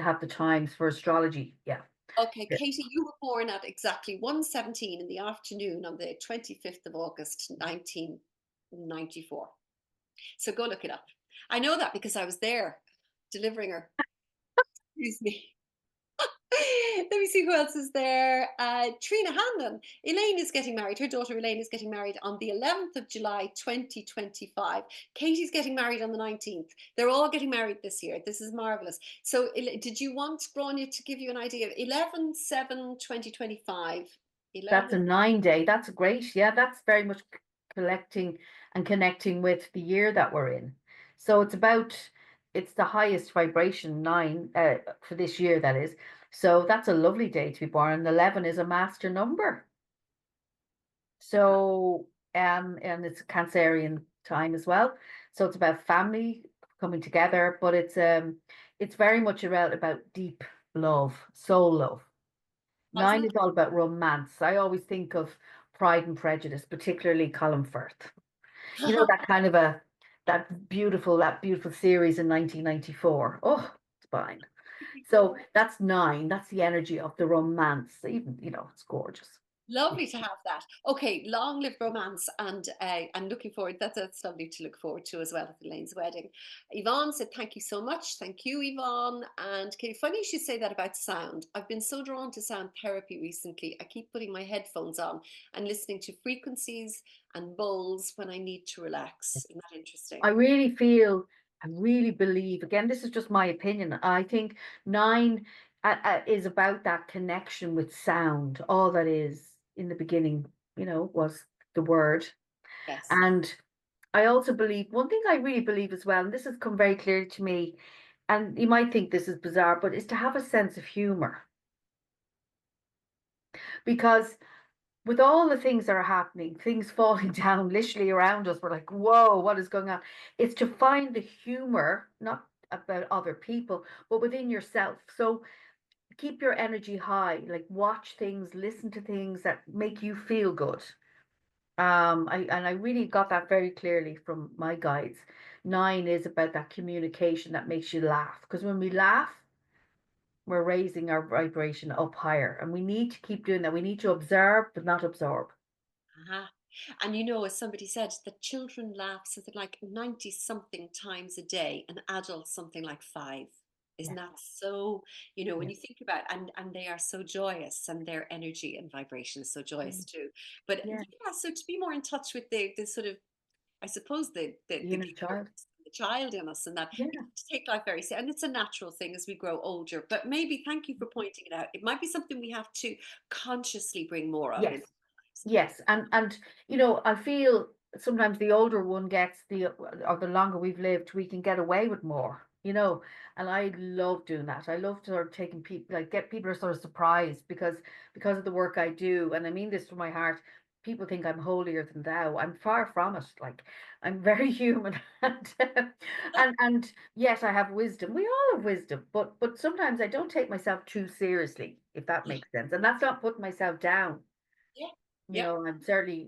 Speaker 2: have the times for astrology. Yeah.
Speaker 1: Okay,
Speaker 2: Yeah.
Speaker 1: Katie, you were born at exactly 1:17 in the afternoon on the 25th of August, 1994. So go look it up. I know that because I was there delivering her. Excuse me. Let me see who else is there. Trina Hanlon. Elaine is getting married. Her daughter Elaine is getting married on the 11th of July, 2025. Katie's getting married on the 19th. They're all getting married this year. This is marvelous. So, did you want Grania to give you an idea of 11/7/2025?
Speaker 2: That's a
Speaker 1: 11.
Speaker 2: 9 day. That's great. Yeah, that's very much collecting and connecting with the year that we're in. So it's the highest vibration nine for this year, that is. So that's a lovely day to be born. And 11 is a master number. So, and it's a Cancerian time as well. So it's about family coming together, but it's very much about deep love, soul love. Nine
Speaker 1: Hasn't
Speaker 2: is all about romance. I always think of Pride and Prejudice, particularly Colin Firth. You know,
Speaker 1: it?
Speaker 2: that beautiful series in 1994. Oh, it's fine. So that's nine. That's the energy of the romance. Even, it's gorgeous.
Speaker 1: Lovely to have that. Okay, long live romance, and I'm looking forward. That's lovely to look forward to as well at Elaine's wedding. Yvonne said, "Thank you so much." Thank you, Yvonne. And Katie, funny you should say that about sound. I've been so drawn to sound therapy recently. I keep putting my headphones on and listening to frequencies and bowls when I need to relax. Isn't that interesting?
Speaker 2: I really feel, I really believe, again, this is just my opinion. I think nine is about that connection with sound. All that is in the beginning, was the word.
Speaker 1: Yes.
Speaker 2: And I also believe, one thing I really believe as well, and this has come very clearly to me, and you might think this is bizarre, but is to have a sense of humor. Because with all the things that are happening, things falling down literally around us, we're like, whoa, what is going on? It's to find the humor, not about other people, but within yourself. So keep your energy high, like watch things, listen to things that make you feel good. I really got that very clearly from my guides. Nine is about that communication that makes you laugh. Because when we laugh, we're raising our vibration up higher. And we need to keep doing that. We need to observe, but not absorb.
Speaker 1: Uh-huh. And you know, as somebody said, that children laugh something like 90 something times a day, and adults something like five. Isn't
Speaker 2: Yeah,
Speaker 1: that so, when
Speaker 2: yeah,
Speaker 1: you think about it, and they are so joyous, and their energy and vibration is so joyous
Speaker 2: mm,
Speaker 1: too. But
Speaker 2: yeah.
Speaker 1: yeah, so to be more in touch with the sort of, I suppose,
Speaker 2: The
Speaker 1: the
Speaker 2: inner child.
Speaker 1: the child in us, and that we
Speaker 2: Yeah.
Speaker 1: have to take life very seriously, and it's a natural thing as we grow older. But maybe, thank you for pointing it out. It might be something we have to consciously bring more of
Speaker 2: Yes.
Speaker 1: in our lives.
Speaker 2: Yes, and I feel sometimes the older one gets, or the longer we've lived, we can get away with more, and I love doing that. I love sort of taking people, like, get people are sort of surprised because of the work I do, and I mean this from my heart. People think I'm holier than thou. I'm far from it. Like, I'm very human, and yes, I have wisdom. We all have wisdom, but sometimes I don't take myself too seriously, if that
Speaker 1: Yeah,
Speaker 2: makes sense. And that's not putting myself down.
Speaker 1: yeah, yeah.
Speaker 2: I'm certainly,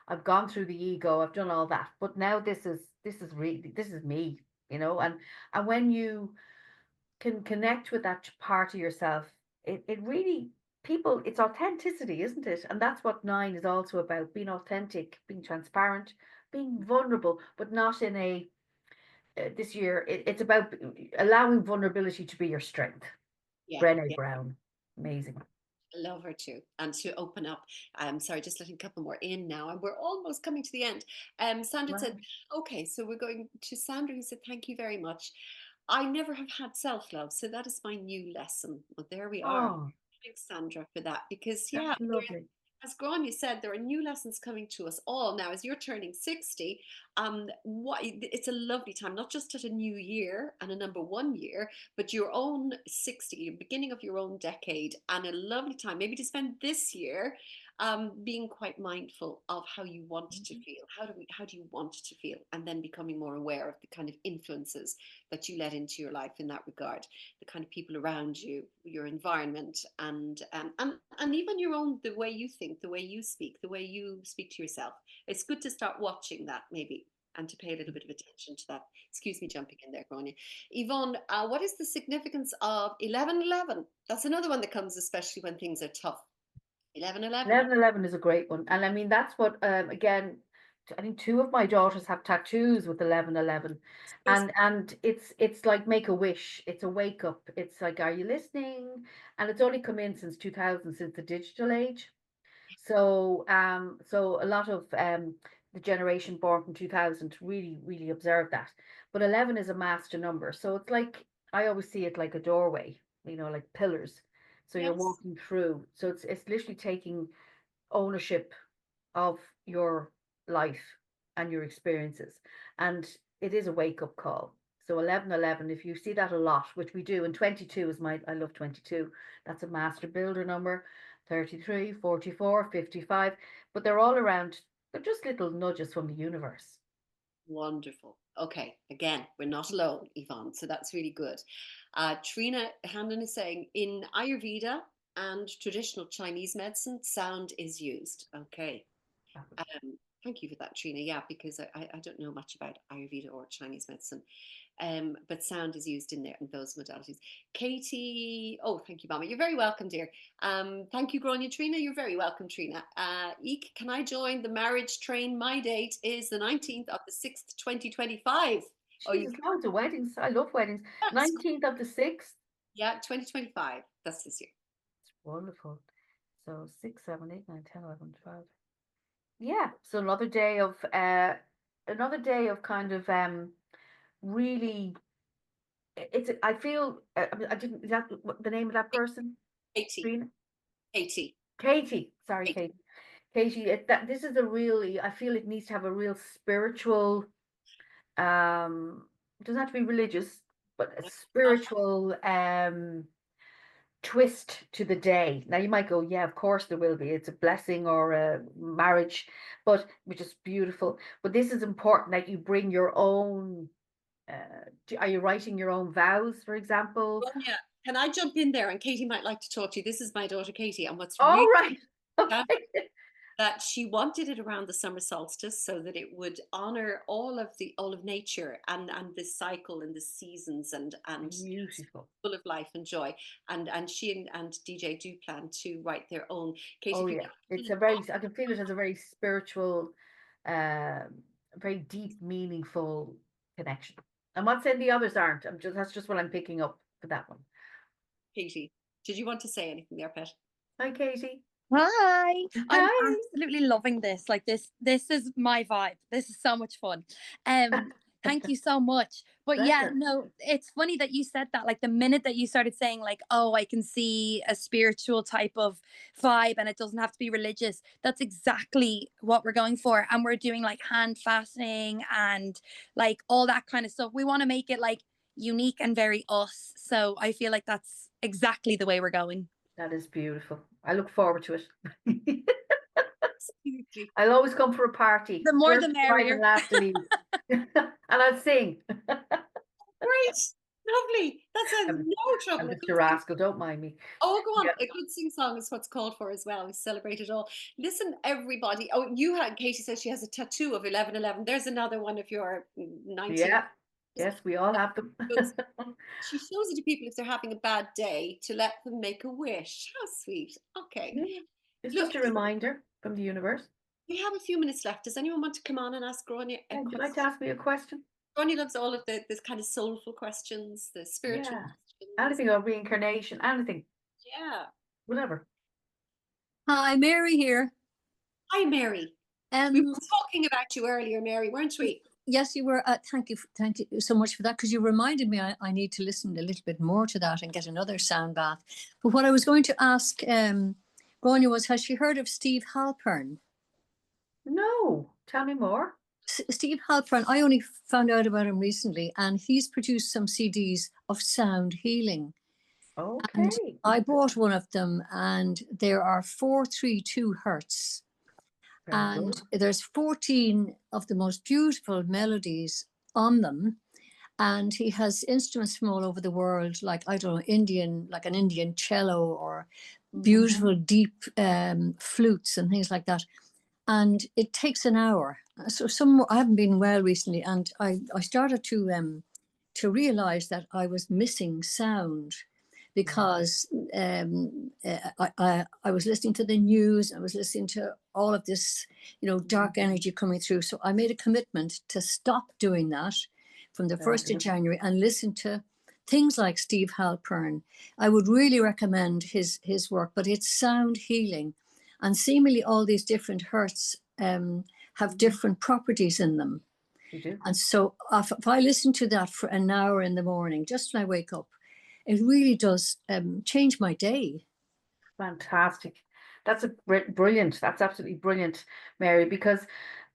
Speaker 2: I've gone through the ego, I've done all that, but now this is really, this is me, and when you can connect with that part of yourself, it really, people, it's authenticity, isn't it? And that's what nine is also about: being authentic, being transparent, being vulnerable, but not in a this year. It's about allowing vulnerability to be your strength.
Speaker 1: Yeah,
Speaker 2: Brené
Speaker 1: yeah.
Speaker 2: Brown, amazing.
Speaker 1: I love her too. And to open up, sorry, just letting a couple more in now, and we're almost coming to the end. Sandra said,
Speaker 2: Wow.
Speaker 1: okay, so we're going to Sandra, who said, thank you very much. I never have had self-love, so that is my new lesson. Well, there we are.
Speaker 2: Oh,
Speaker 1: Thanks, Sandra, for that. Because
Speaker 2: that's
Speaker 1: yeah,
Speaker 2: lovely.
Speaker 1: as Grainne said, there are new lessons coming to us all now. As you're turning 60, it's a lovely time, not just at a new year and a number one year, but your own 60, beginning of your own decade, and a lovely time maybe to spend this year being quite mindful of how you want to
Speaker 2: Mhm.
Speaker 1: feel. How do you want to feel? And then becoming more aware of the kind of influences that you let into your life in that regard, the kind of people around you, your environment, and even your own, the way you think, the way you speak to yourself. It's good to start watching that maybe, and to pay a little bit of attention to that. Excuse me, jumping in there, Grainne. Yvonne, what is the significance of 1111? That's another one that comes especially when things are tough. 1111.
Speaker 2: 1111 is a great one. And I mean, that's what, again, I think two of my daughters have tattoos with 1111. And it's like make a wish. It's a wake up. It's like, are you listening? And it's only come in since 2000, since the digital age. So a lot of the generation born from 2000 really, really observed that. But 11 is a master number. So it's like, I always see it like a doorway, like pillars. So you're
Speaker 1: Yes.
Speaker 2: walking through. So it's literally taking ownership of your life and your experiences. And it is a wake up call. So 1111, if you see that a lot, which we do, and 22 is I love 22. That's a master builder number, 33, 44, 55. But they're all around, they're just little nudges from the universe.
Speaker 1: Wonderful. Okay, again, we're not alone, Yvonne, so that's really good. Trina Hamlin is saying, in Ayurveda and traditional Chinese medicine, sound is used. Okay. Thank you for that, Trina. Yeah, because I don't know much about Ayurveda or Chinese medicine, but sound is used in there in those modalities. Katie, oh, thank you, Mama. You're very welcome, dear. Thank you, Grainne. Trina. You're very welcome, Trina. Eek, can I join the marriage train? My date is the 19th of the 6th, 2025. Oh, you
Speaker 2: Jesus, loads of weddings. I love weddings.
Speaker 1: that's
Speaker 2: 19th of the 6th.
Speaker 1: yeah, 2025. That's this year.
Speaker 2: Wonderful. So 6, 7, 8, 9, 10, 11, 12. Yeah. So another day of kind of really, I feel, I didn't, is that the name of that person?
Speaker 1: Katie,
Speaker 2: Rena?
Speaker 1: Katie,
Speaker 2: Katie. Sorry,
Speaker 1: Katie.
Speaker 2: Katie. Katie, that this is a really, I feel it needs to have a real spiritual, it doesn't have to be religious, but a spiritual twist to the day. Now you might go, yeah, of course there will be. It's a blessing or a marriage, but which is beautiful. But this is important that you bring your own. Are you writing your own vows, for example?
Speaker 1: Grainne, can I jump in there? And Katie might like to talk to you. This is my daughter, Katie, and what's
Speaker 2: All
Speaker 1: really
Speaker 2: right. Okay.
Speaker 1: that she wanted it around the summer solstice so that it would honor all of nature and the cycle and the seasons and it's
Speaker 2: Beautiful.
Speaker 1: full of life and joy. And she and DJ do plan to write their own. Katie,
Speaker 2: Oh
Speaker 1: if you
Speaker 2: yeah, it's
Speaker 1: can,
Speaker 2: a very, I can feel it as a very spiritual, very deep, meaningful connection. I'm not saying the others aren't. That's just what I'm picking up for that one.
Speaker 1: Katie, did you want to say anything there, Pet?
Speaker 2: Hi, Katie.
Speaker 3: Hi. I'm
Speaker 2: Hi.
Speaker 3: absolutely loving this. Like this is my vibe. This is so much fun. Thank you so much. But yeah,
Speaker 2: Pleasure.
Speaker 3: no, it's funny that you said that. Like the minute that you started saying like, oh, I can see a spiritual type of vibe and it doesn't have to be religious. That's exactly what we're going for. And we're doing like hand fastening and like all that kind of stuff. We want to make it like unique and very us. So I feel like that's exactly the way we're going.
Speaker 2: That is beautiful. I look forward to it.
Speaker 1: Absolutely.
Speaker 2: I'll always come for a party.
Speaker 3: The more
Speaker 2: First
Speaker 3: the
Speaker 2: to arrive and
Speaker 3: merrier.
Speaker 2: last to leave. And I'll sing.
Speaker 1: Great. Lovely. That's a
Speaker 2: I'm,
Speaker 1: no
Speaker 2: I'm
Speaker 1: trouble. A
Speaker 2: just
Speaker 1: good
Speaker 2: a
Speaker 1: sing.
Speaker 2: rascal, don't mind me.
Speaker 1: Oh, go on.
Speaker 2: Yeah.
Speaker 1: A good sing song is what's called for as well. We celebrate it all. Listen, everybody. Oh, you had Katie says she has a tattoo of 1111. There's another one of your 19.
Speaker 2: Yeah. Yes, we all have them.
Speaker 1: She shows it to people if they're having a bad day to let them make a wish. How sweet. Okay.
Speaker 2: Yeah. It's
Speaker 1: Look,
Speaker 2: just a reminder from the universe.
Speaker 1: we have a few minutes left. Does anyone want to come on and ask Grainne a
Speaker 2: Would you like to
Speaker 1: question?
Speaker 2: ask me a question?
Speaker 1: Grainne loves all of this kind of soulful questions, the spiritual
Speaker 2: Yeah.
Speaker 1: questions.
Speaker 2: Anything about reincarnation, anything,
Speaker 1: Yeah.
Speaker 2: whatever.
Speaker 4: Hi, Mary here.
Speaker 1: Hi, Mary. We were
Speaker 4: Um,
Speaker 1: talking about you earlier, Mary, weren't we?
Speaker 4: yes, you were. Thank you so much for that because you reminded me I need to listen a little bit more to that and get another sound bath. But what I was going to ask Grainne was, has she heard of Steve Halpern?
Speaker 2: No, tell me more.
Speaker 4: Steve Halpern, I only found out about him recently, and he's produced some CDs of sound healing. And
Speaker 2: Okay.
Speaker 4: I bought one of them, and there are 432 hertz.
Speaker 2: Very
Speaker 4: And
Speaker 2: good.
Speaker 4: there's 14 of the most beautiful melodies on them. And he has instruments from all over the world, like, I don't know, like an Indian cello or beautiful deep flutes and things like that. And it takes an hour. So I haven't been well recently, and I started to realize that I was missing sound because I was listening to the news, I was listening to all of this, dark energy coming through. So I made a commitment to stop doing that from the
Speaker 2: Very
Speaker 4: 1st of
Speaker 2: good.
Speaker 4: January and listen to things like Steve Halpern. I would really recommend his work, but it's sound healing. And seemingly all these different hertz have different properties in them.
Speaker 2: You do.
Speaker 4: And so if I listen to that for an hour in the morning, just when I wake up, it really does change my day.
Speaker 2: Fantastic. That's brilliant. That's absolutely brilliant, Mary, because,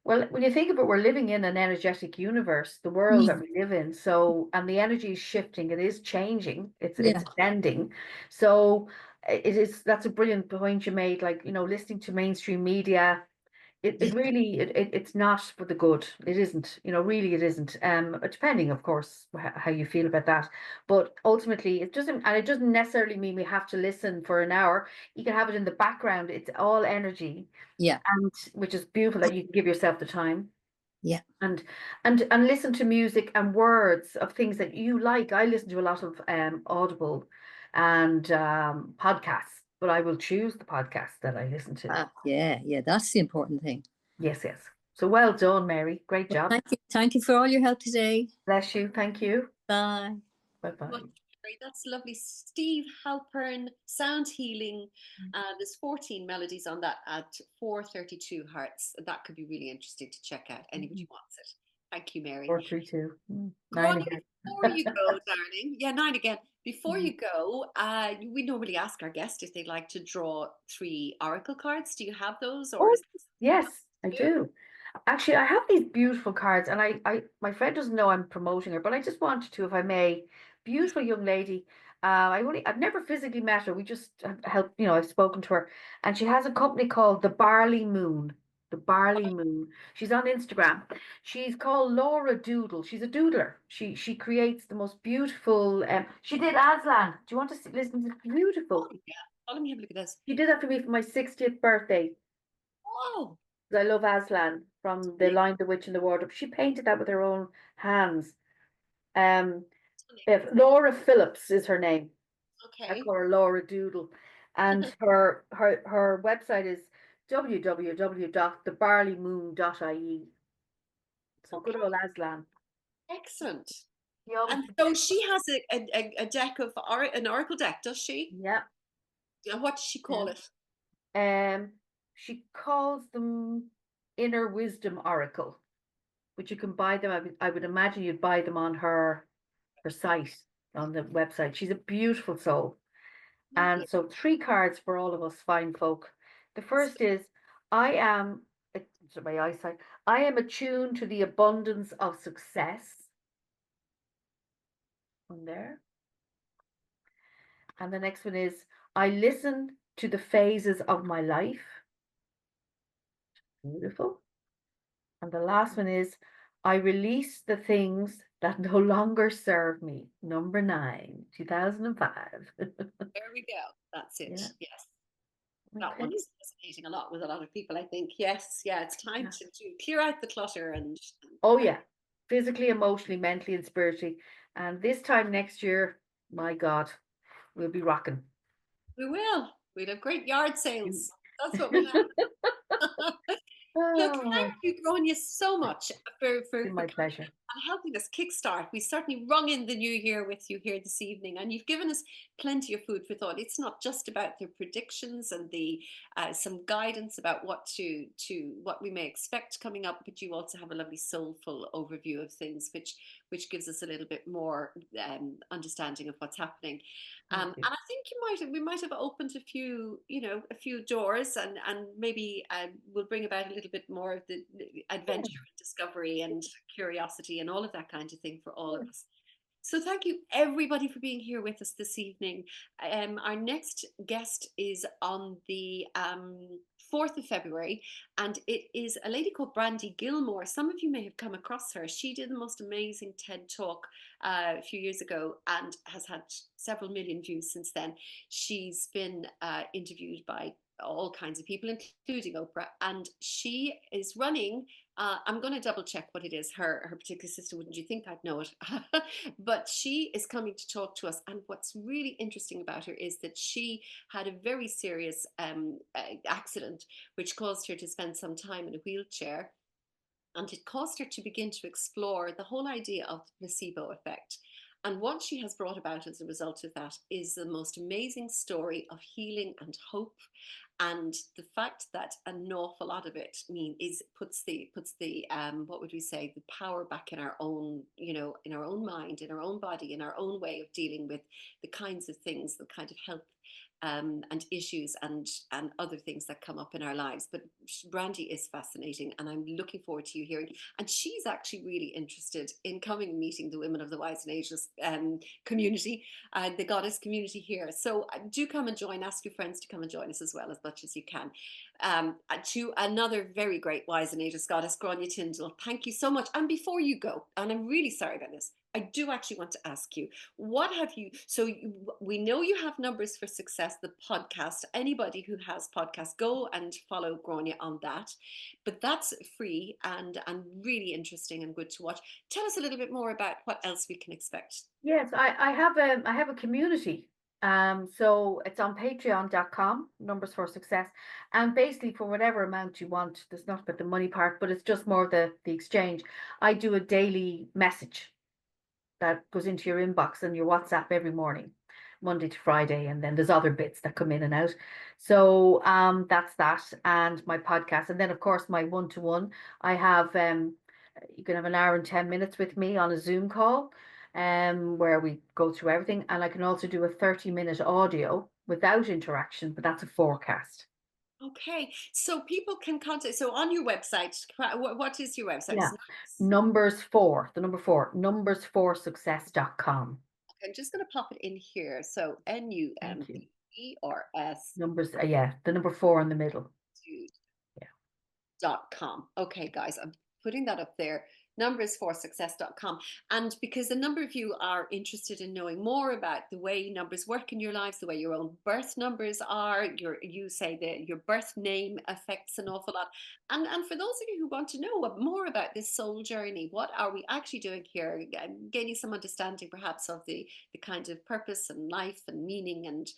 Speaker 2: well, when you think of it, we're living in an energetic universe, the world that we live in. So, and the energy is shifting, it is changing, it's bending. So that's a brilliant point you made, like, listening to mainstream media. It's not for the good. It isn't, really it isn't. Depending, of course, how you feel about that. But ultimately, it doesn't necessarily mean we have to listen for an hour. You can have it in the background. It's all energy.
Speaker 4: Yeah.
Speaker 2: And which is beautiful that you can give yourself the time.
Speaker 4: Yeah.
Speaker 2: And listen to music and words of things that you like. I listen to a lot of Audible and podcasts, but I will choose the podcast that I listen to.
Speaker 4: Yeah, that's the important thing.
Speaker 2: Yes. So well done, Mary. Great job.
Speaker 4: Thank you for all your help today.
Speaker 2: Bless you. Thank you.
Speaker 4: Bye.
Speaker 2: Bye-bye.
Speaker 1: That's lovely. Steve Halpern, sound healing. There's 14 melodies on that at 432 hertz. That could be really interesting to check out. Anybody wants it. Thank you, Mary.
Speaker 2: 432. 9
Speaker 1: Grainne,
Speaker 2: again.
Speaker 1: before you go, darling. Yeah, 9 again. Before you go, we normally ask our guests if they'd like to draw 3 oracle cards. Do you have those? Or
Speaker 2: Yes, I do. Actually, I have these beautiful cards, and my friend doesn't know I'm promoting her, but I just wanted to, if I may. Beautiful young lady. I've never physically met her. We just have helped, I've spoken to her, and she has a company called The Barley Moon. The Barley Moon. She's on Instagram. She's called Laura Doodle. She's a doodler. She creates the most beautiful. She did Aslan. Do you want to listen to beautiful?
Speaker 1: Oh, yeah. Oh, let me have a look at this.
Speaker 2: She did that for me for my 60th birthday.
Speaker 1: Oh,
Speaker 2: I love Aslan from The Lion, the Witch, and the Wardrobe. She painted that with her own hands. If Laura Phillips is her name. I
Speaker 1: okay.
Speaker 2: call her Laura Doodle. And her website is www.thebarleymoon.ie. So good
Speaker 1: Okay.
Speaker 2: old Aslan.
Speaker 1: Excellent.
Speaker 2: Yum.
Speaker 1: And so she has a deck of an oracle deck, does she?
Speaker 2: Yeah.
Speaker 1: And what does she call
Speaker 2: Yeah.
Speaker 1: it?
Speaker 2: She calls them Inner Wisdom Oracle, which you can buy them. I would imagine you'd buy them on her site, on the website. She's a beautiful soul.
Speaker 1: Lovely.
Speaker 2: And so 3 cards for all of us fine folk. The first is, I am, my eyesight, I am attuned to the abundance of success. On there. And the next one is, I listen to the phases of my life. Beautiful. And the last one is, I release the things that no longer serve me. Number 9, 2005.
Speaker 1: There we go. That's it.
Speaker 2: Yeah.
Speaker 1: Yes. That
Speaker 2: Okay.
Speaker 1: one is resonating a lot with a lot of people, I think. Yes. Yeah. It's time
Speaker 2: Yeah.
Speaker 1: to clear out the clutter and
Speaker 2: Oh yeah, physically, emotionally, mentally, and spiritually. And this time next year, my God, we'll be rocking.
Speaker 1: we will. We'll have great yard
Speaker 2: Mm.
Speaker 1: sales. That's what we'll have. Look, thank
Speaker 2: Oh,
Speaker 1: you, Grainne, so much
Speaker 2: it's
Speaker 1: for
Speaker 2: my pleasure.
Speaker 1: and helping us kickstart. We certainly rung in the new year with you here this evening, and you've given us plenty of food for thought. It's not just about the predictions and the some guidance about what what we may expect coming up, but you also have a lovely soulful overview of things, which gives us a little bit more understanding of what's happening.
Speaker 2: Thank you.
Speaker 1: And I think we might have opened a few, a few doors, and maybe we'll bring about a little bit more of the adventure and discovery and curiosity and all of that kind of thing for all of us. So thank you everybody for being here with us this evening. Our next guest is on the 4th of February, and it is a lady called Brandy Gilmore. Some of you may have come across her. She did the most amazing TED talk a few years ago and has had several million views since then. She's been interviewed by all kinds of people, including Oprah, and she is running. I'm going to double check what it is. Her particular sister, wouldn't you think I'd know it? But she is coming to talk to us. And what's really interesting about her is that she had a very serious accident, which caused her to spend some time in a wheelchair. And it caused her to begin to explore the whole idea of the placebo effect. And what she has brought about as a result of that is the most amazing story of healing and hope, and the fact that an awful lot of it puts the what would we say, the power back in our own, in our own mind, in our own body, in our own way of dealing with the kinds of things, the kind of health and issues and other things that come up in our lives. But Brandy is fascinating, and I'm looking forward to you hearing. And she's actually really interested in coming and meeting the women of the Wise and Ageless community, the goddess community here. So do come and join. Ask your friends to come and join us as well, as much as you can. To another very great Wise and Ageless Goddess, Grainne Tyndall, thank you so much. And before you go, and I'm really sorry about this, I do actually want to ask you, what have you, we know you have Numbers for Success, the podcast. Anybody who has podcasts, go and follow Grainne on that. But that's free and really interesting and good to watch. Tell us a little bit more about what else we can expect.
Speaker 2: Yes, I have a community. So it's on patreon.com, Numbers for Success. And basically for whatever amount you want, there's not about the money part, but it's just more the exchange. I do a daily message that goes into your inbox and your WhatsApp every morning, Monday to Friday, and then there's other bits that come in and out. So that's that, and my podcast, and then of course my one-to-one. I have you can have an hour and 10 minutes with me on a Zoom call, where we go through everything, and I can also do a 30-minute audio without interaction, but that's a forecast.
Speaker 1: Okay, so people can contact. So on your website, what is your website?
Speaker 2: Yeah, Numbers 4, the number 4, numbersforsuccess.com.
Speaker 1: I'm just going to pop it in here. So NUMBERS.
Speaker 2: Numbers, yeah, the number 4 in the middle.
Speaker 1: .com. Okay, guys, I'm putting that up there. numbersforsuccess.com. And because a number of you are interested in knowing more about the way numbers work in your lives, the way your own birth numbers are, you say that your birth name affects an awful lot. And for those of you who want to know more about this soul journey, what are we actually doing here, gaining some understanding perhaps of the kind of purpose and life and meaning and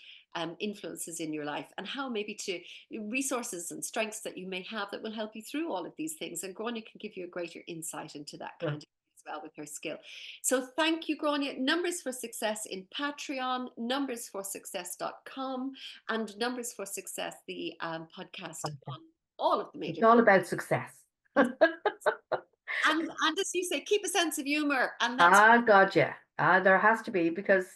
Speaker 1: influences in your life, and how maybe to resources and strengths that you may have that will help you through all of these things. And Grainne can give you a greater insight into that kind of as well with her skill. So thank you, Grainne. Numbers for Success in Patreon, numbersforsuccess.com, and Numbers for Success, the podcast on all of the major.
Speaker 2: It's all about success.
Speaker 1: And as you say, keep a sense of humor. And that's
Speaker 2: God, yeah. There has to be, because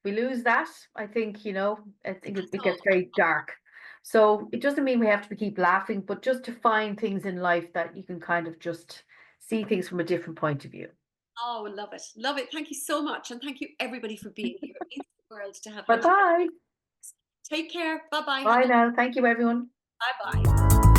Speaker 2: we lose that, I think, you know, I think it gets very dark. So it doesn't mean we have to keep laughing, but just to find things in life that you can kind of just see things from a different point of view.
Speaker 1: Oh, love it. Love it. Thank you so much. And thank you everybody for being here. It means the world to have you.
Speaker 2: Bye-bye.
Speaker 1: Take care. Bye-bye.
Speaker 2: Bye now. Thank you, everyone.
Speaker 1: Bye-bye.